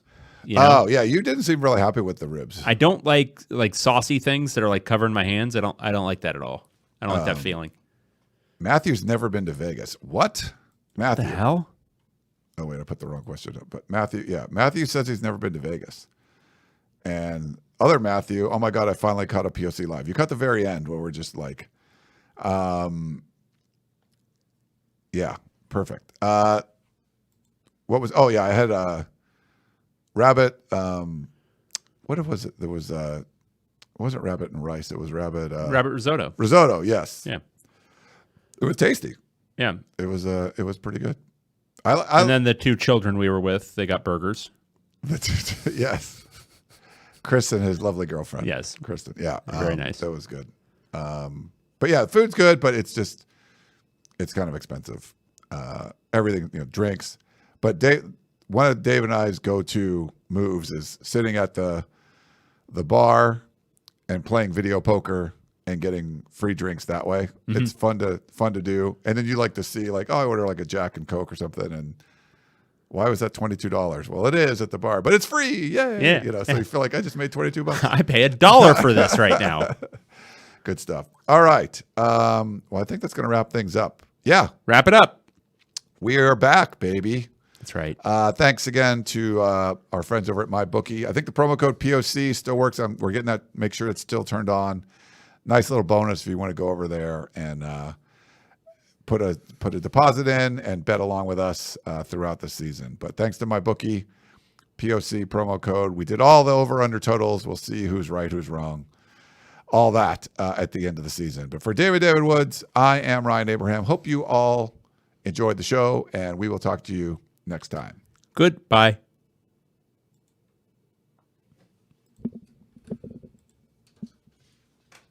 Speaker 3: Oh yeah, you didn't seem really happy with the ribs.
Speaker 2: I don't like saucy things that are like covering my hands. I don't like that at all. I don't like that feeling.
Speaker 3: Matthew's never been to Vegas. What? Matthew?
Speaker 2: What the hell?
Speaker 3: Oh wait, I put the wrong question up. But Matthew says he's never been to Vegas. And other Matthew, oh my God, I finally caught a POC live. You caught the very end where we're just like, yeah, perfect. I had rabbit. What was it? There was it wasn't rabbit and rice. It was rabbit.
Speaker 2: Rabbit risotto.
Speaker 3: Risotto. Yes.
Speaker 2: Yeah.
Speaker 3: It was tasty.
Speaker 2: Yeah.
Speaker 3: It was pretty good.
Speaker 2: And then the 2 children we were with, they got burgers.
Speaker 3: Yes. Chris and his lovely girlfriend.
Speaker 2: Yes.
Speaker 3: Kristen. Yeah.
Speaker 2: Very nice.
Speaker 3: That was good. But yeah, food's good, but it's kind of expensive. Everything, drinks. But one of Dave and I's go-to moves is sitting at the bar and playing video poker and getting free drinks that way.
Speaker 2: Mm-hmm.
Speaker 3: It's fun to do. And then you like to see I order like a Jack and Coke or something, and why was that $22? Well, it is at the bar, but it's free. Yay.
Speaker 2: Yeah.
Speaker 3: So you feel like I just made $22.
Speaker 2: I pay $1 for this right now.
Speaker 3: Good stuff. All right. Well, I think that's going to wrap things up. Yeah.
Speaker 2: Wrap it up.
Speaker 3: We are back, baby.
Speaker 2: That's right.
Speaker 3: Thanks again to our friends over at MyBookie. I think the promo code POC still works. We're getting that. Make sure it's still turned on. Nice little bonus if you want to go over there and put a deposit in and bet along with us throughout the season. But thanks to MyBookie, POC promo code. We did all the over/under totals. We'll see who's right, who's wrong. All that at the end of the season. But for David Woods, I am Ryan Abraham. Hope you all enjoyed the show, and we will talk to you next time.
Speaker 2: Goodbye.